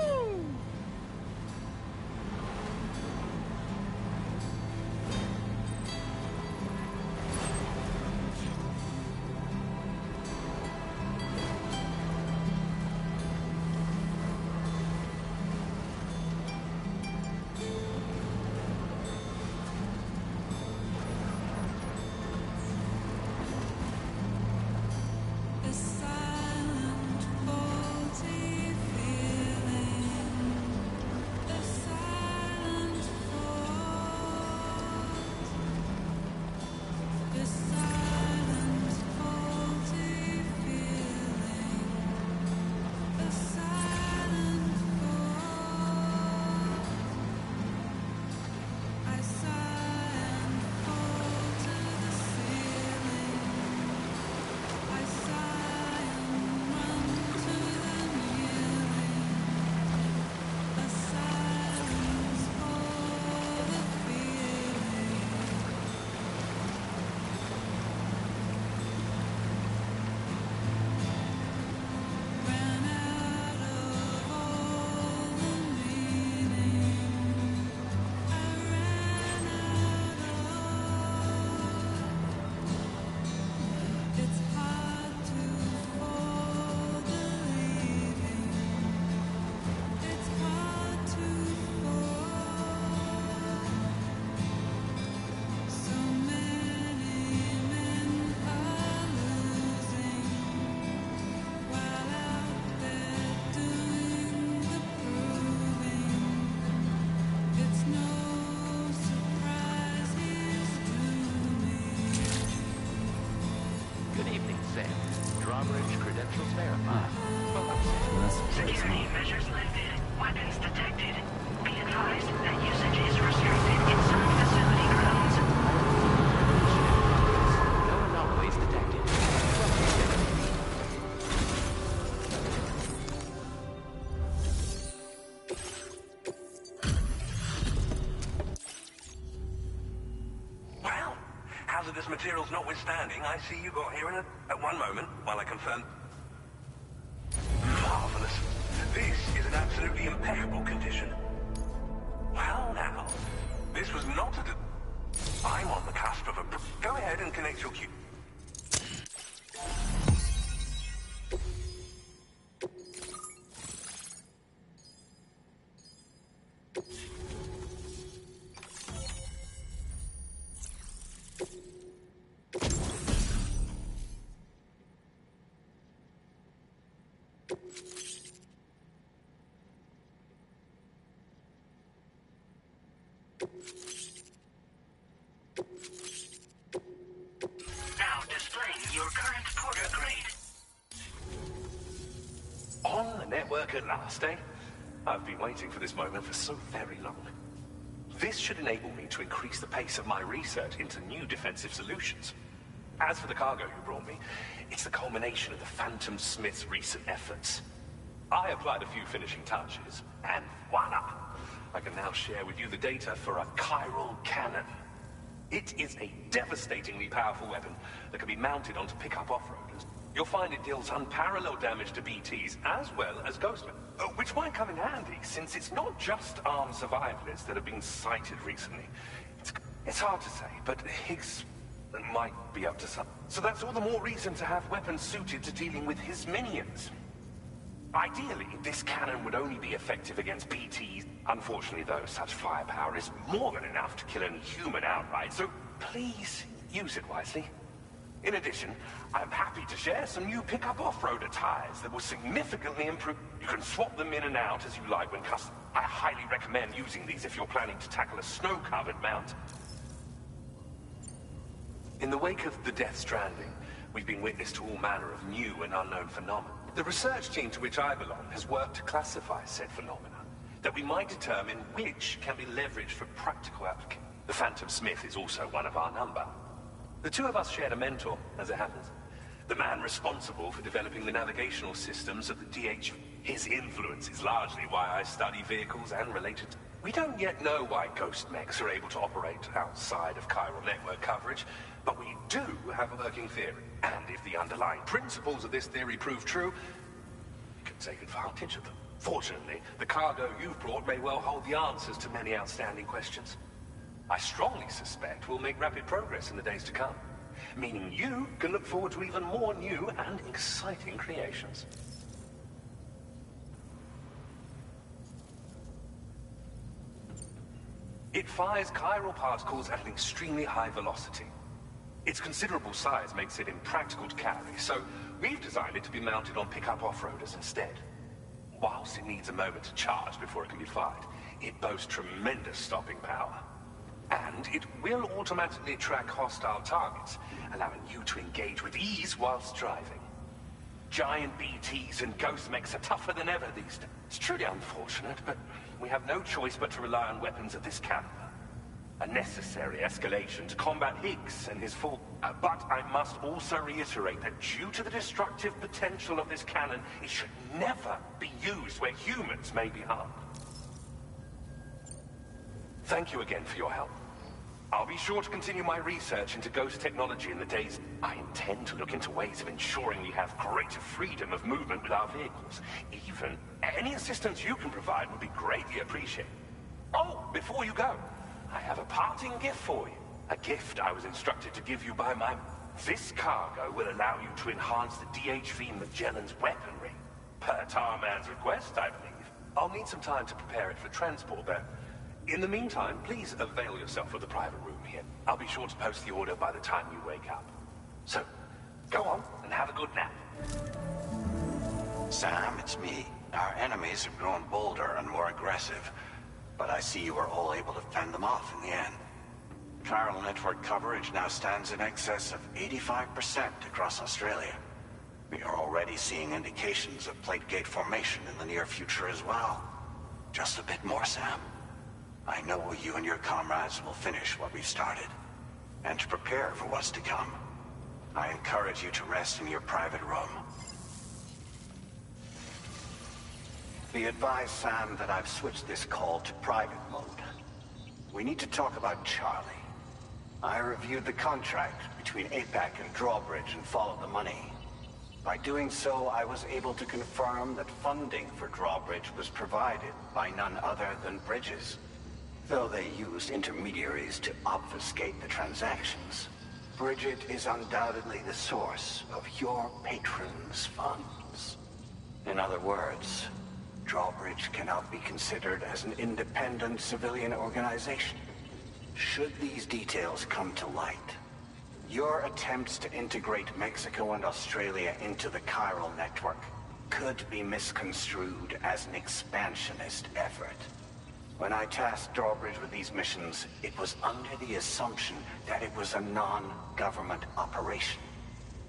Drawbridge credentials verified. Security measures lifted. Weapons detected. Be advised that usage is restricted inside facility grounds. No anomalies detected. Well, hazardous materials notwithstanding, I see you got here at one moment while I confirm. Marvelous. This is in absolutely impeccable condition. Well now, this was not a... I'm on the cusp of a... Go ahead and connect your cue. Now displaying your current porter grade. On the network at last, eh? I've been waiting for this moment for so very long. This should enable me to increase the pace of my research into new defensive solutions. As for the cargo you brought me, it's the culmination of the Phantom Smith's recent efforts. I applied a few finishing touches, and voila! I can now share with you the data for a chiral cannon. It is a devastatingly powerful weapon that can be mounted onto pickup off-roaders. You'll find it deals unparalleled damage to BTs as well as Ghostmen, which might come in handy since it's not just armed survivalists that have been sighted recently. It's hard to say, but Higgs might be up to something. So that's all the more reason to have weapons suited to dealing with his minions. Ideally, this cannon would only be effective against BTs. Unfortunately, though, such firepower is more than enough to kill any human outright, so please use it wisely. In addition, I'm happy to share some new pickup off-roader tires that will significantly improve. You can swap them in and out as you like when custom. I highly recommend using these if you're planning to tackle a snow-covered mountain. In the wake of the Death Stranding, we've been witness to all manner of new and unknown phenomena. The research team to which I belong has worked to classify said phenomena, that we might determine which can be leveraged for practical application. The Phantom Smith is also one of our number. The two of us shared a mentor, as it happens. The man responsible for developing the navigational systems of the DH. His influence is largely why I study vehicles and related... We don't yet know why ghost mechs are able to operate outside of chiral network coverage, but we do have a working theory. And if the underlying principles of this theory prove true, we can can take advantage of them. Fortunately, the cargo you've brought may well hold the answers to many outstanding questions. I strongly suspect we'll make rapid progress in the days to come, meaning you can look forward to even more new and exciting creations. It fires chiral particles at an extremely high velocity. Its considerable size makes it impractical to carry, so we've designed it to be mounted on pickup off-roaders instead. Whilst it needs a moment to charge before it can be fired, it boasts tremendous stopping power. And it will automatically track hostile targets, allowing you to engage with ease whilst driving. Giant BTs and ghost mechs are tougher than ever these days. It's truly unfortunate, but we have no choice but to rely on weapons of this caliber. A necessary escalation to combat Higgs and his full... but I must also reiterate that due to the destructive potential of this cannon, it should never be used where humans may be harmed. Thank you again for your help. I'll be sure to continue my research into ghost technology in the days... I intend to look into ways of ensuring we have greater freedom of movement with our vehicles. Even any assistance you can provide would be greatly appreciated. Oh, before you go, I have a parting gift for you. A gift I was instructed to give you by my... This cargo will allow you to enhance the DHV Magellan's weaponry. Per Tarman's request, I believe. I'll need some time to prepare it for transport, though. In the meantime, please avail yourself of the private room here. I'll be sure to post the order by the time you wake up. So, go on and have a good nap. Sam, it's me. Our enemies have grown bolder and more aggressive, but I see you were all able to fend them off in the end. Chiral network coverage now stands in excess of 85% across Australia. We are already seeing indications of plate gate formation in the near future as well. Just a bit more, Sam. I know you and your comrades will finish what we've started, and to prepare for what's to come. I encourage you to rest in your private room. Be advised, Sam, that I've switched this call to private mode. We need to talk about Charlie. I reviewed the contract between APAC and Drawbridge and followed the money. By doing so, I was able to confirm that funding for Drawbridge was provided by none other than Bridges. Though they used intermediaries to obfuscate the transactions, Bridget is undoubtedly the source of your patrons' funds. In other words, Drawbridge cannot be considered as an independent civilian organization. Should these details come to light, your attempts to integrate Mexico and Australia into the chiral network could be misconstrued as an expansionist effort. When I tasked Drawbridge with these missions, it was under the assumption that it was a non-government operation.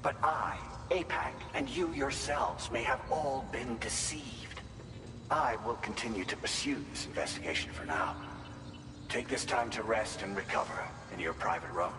But I, APAC, and you yourselves may have all been deceived. I will continue to pursue this investigation for now. Take this time to rest and recover in your private room.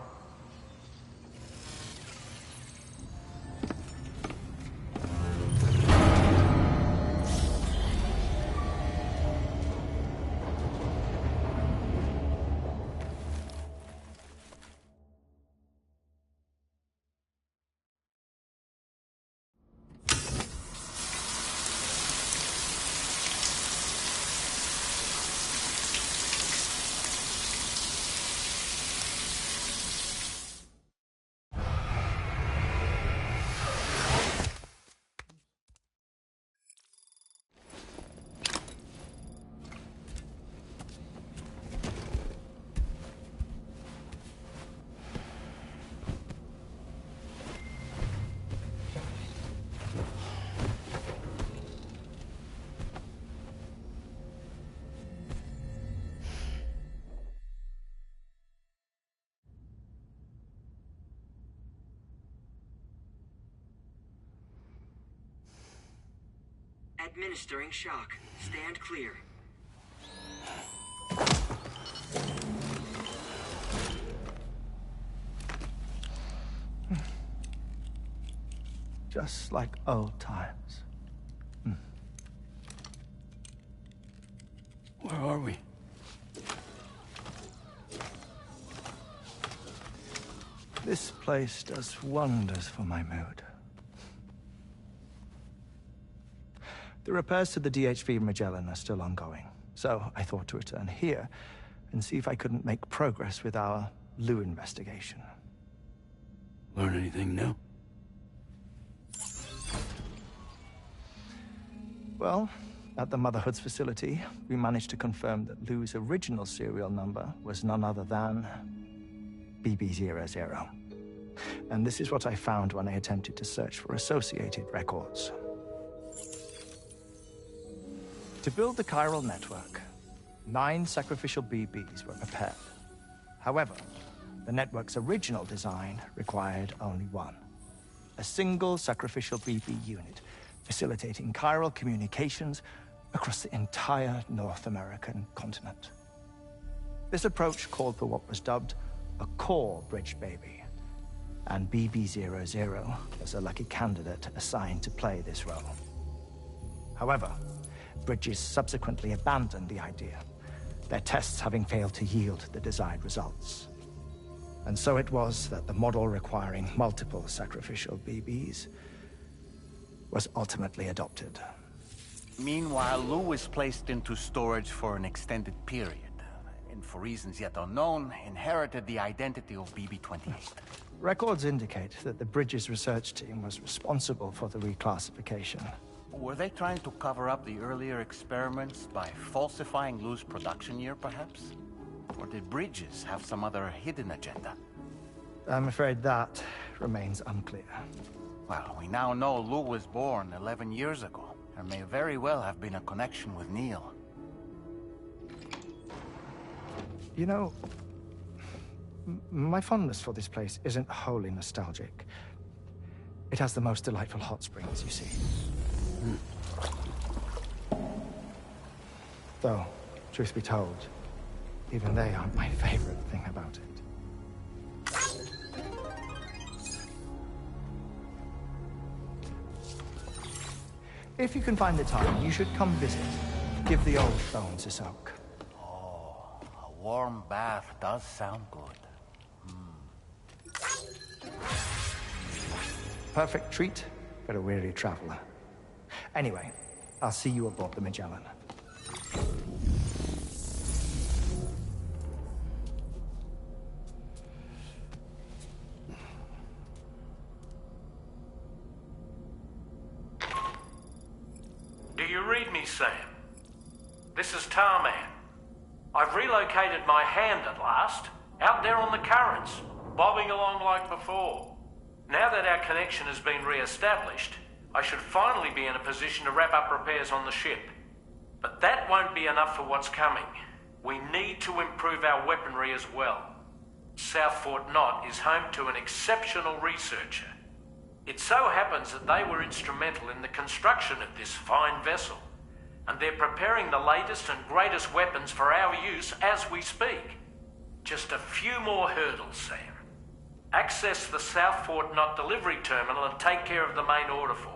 Administering shock. Stand clear. Just like old times. Where are we? This place does wonders for my mood. The repairs to the DHV Magellan are still ongoing, so I thought to return here and see if I couldn't make progress with our Lou investigation. Learn anything new? Well, at the Motherhood's facility, we managed to confirm that Lou's original serial number was none other than BB00. And this is what I found when I attempted to search for associated records. To build the chiral network, 9 sacrificial BBs were prepared. However, the network's original design required only 1. A single sacrificial BB unit, facilitating chiral communications across the entire North American continent. This approach called for what was dubbed a core bridge baby, and BB00 was a lucky candidate assigned to play this role. However, Bridges subsequently abandoned the idea, their tests having failed to yield the desired results. And so it was that the model requiring multiple sacrificial BBs was ultimately adopted. Meanwhile, Lou was placed into storage for an extended period, and for reasons yet unknown, inherited the identity of BB-28. Records indicate that the Bridges research team was responsible for the reclassification. Were they trying to cover up the earlier experiments by falsifying Lou's production year, perhaps? Or did Bridges have some other hidden agenda? I'm afraid that remains unclear. Well, we now know Lou was born 11 years ago. There may very well have been a connection with Neil. You know, my fondness for this place isn't wholly nostalgic. It has the most delightful hot springs, you see. Though, truth be told, even they aren't my favorite thing about it. If you can find the time, you should come visit. Give the old bones a soak. Oh, a warm bath does sound good. Perfect treat for a weary traveler. Anyway, I'll see you aboard the Magellan. Do you read me, Sam? This is Tarman. I've relocated my hand at last, out there on the currents, bobbing along like before. Now that our connection has been re-established, I should finally be in a position to wrap up repairs on the ship. But that won't be enough for what's coming. We need to improve our weaponry as well. South Fort Knott is home to an exceptional researcher. It so happens that they were instrumental in the construction of this fine vessel, and they're preparing the latest and greatest weapons for our use as we speak. Just a few more hurdles, Sam. Access the South Fort Knott delivery terminal and take care of the main order for me.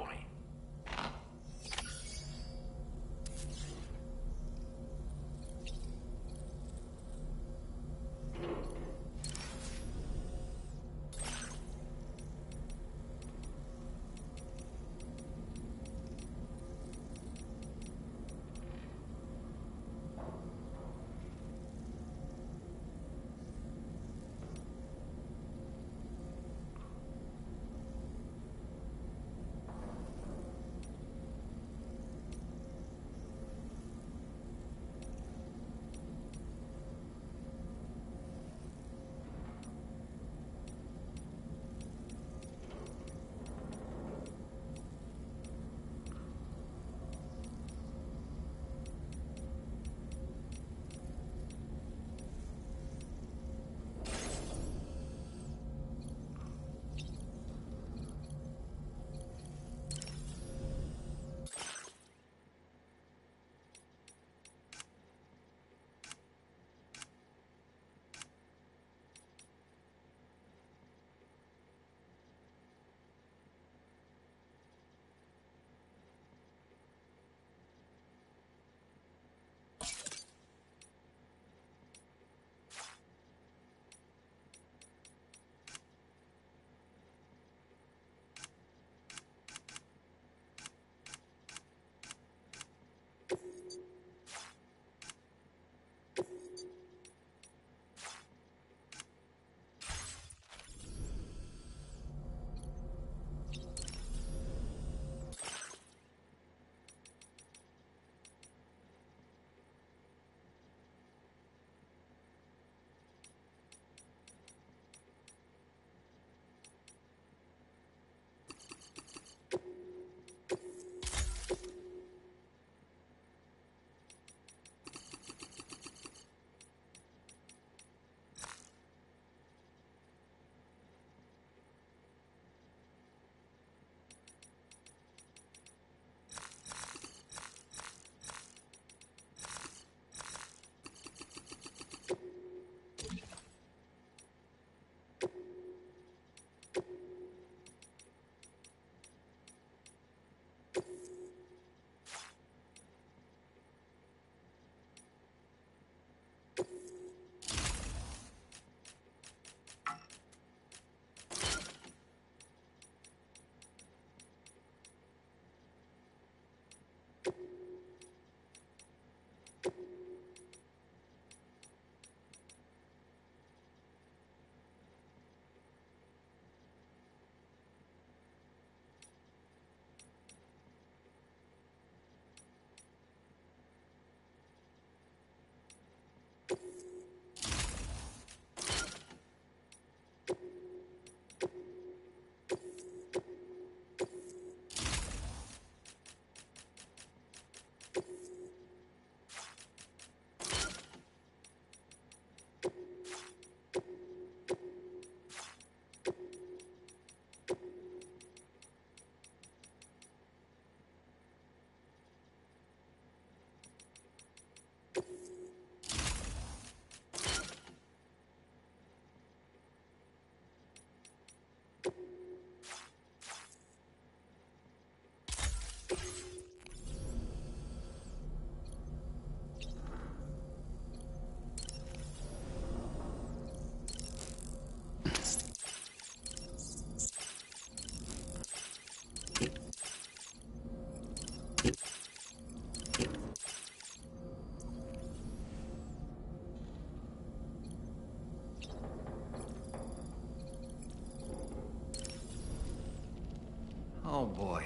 boy.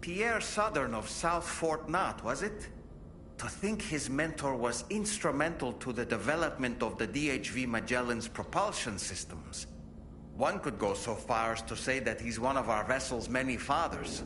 Pierre Southern of South Fort Knott, was it? To think his mentor was instrumental to the development of the DHV Magellan's propulsion systems. One could go so far as to say that he's one of our vessel's many fathers.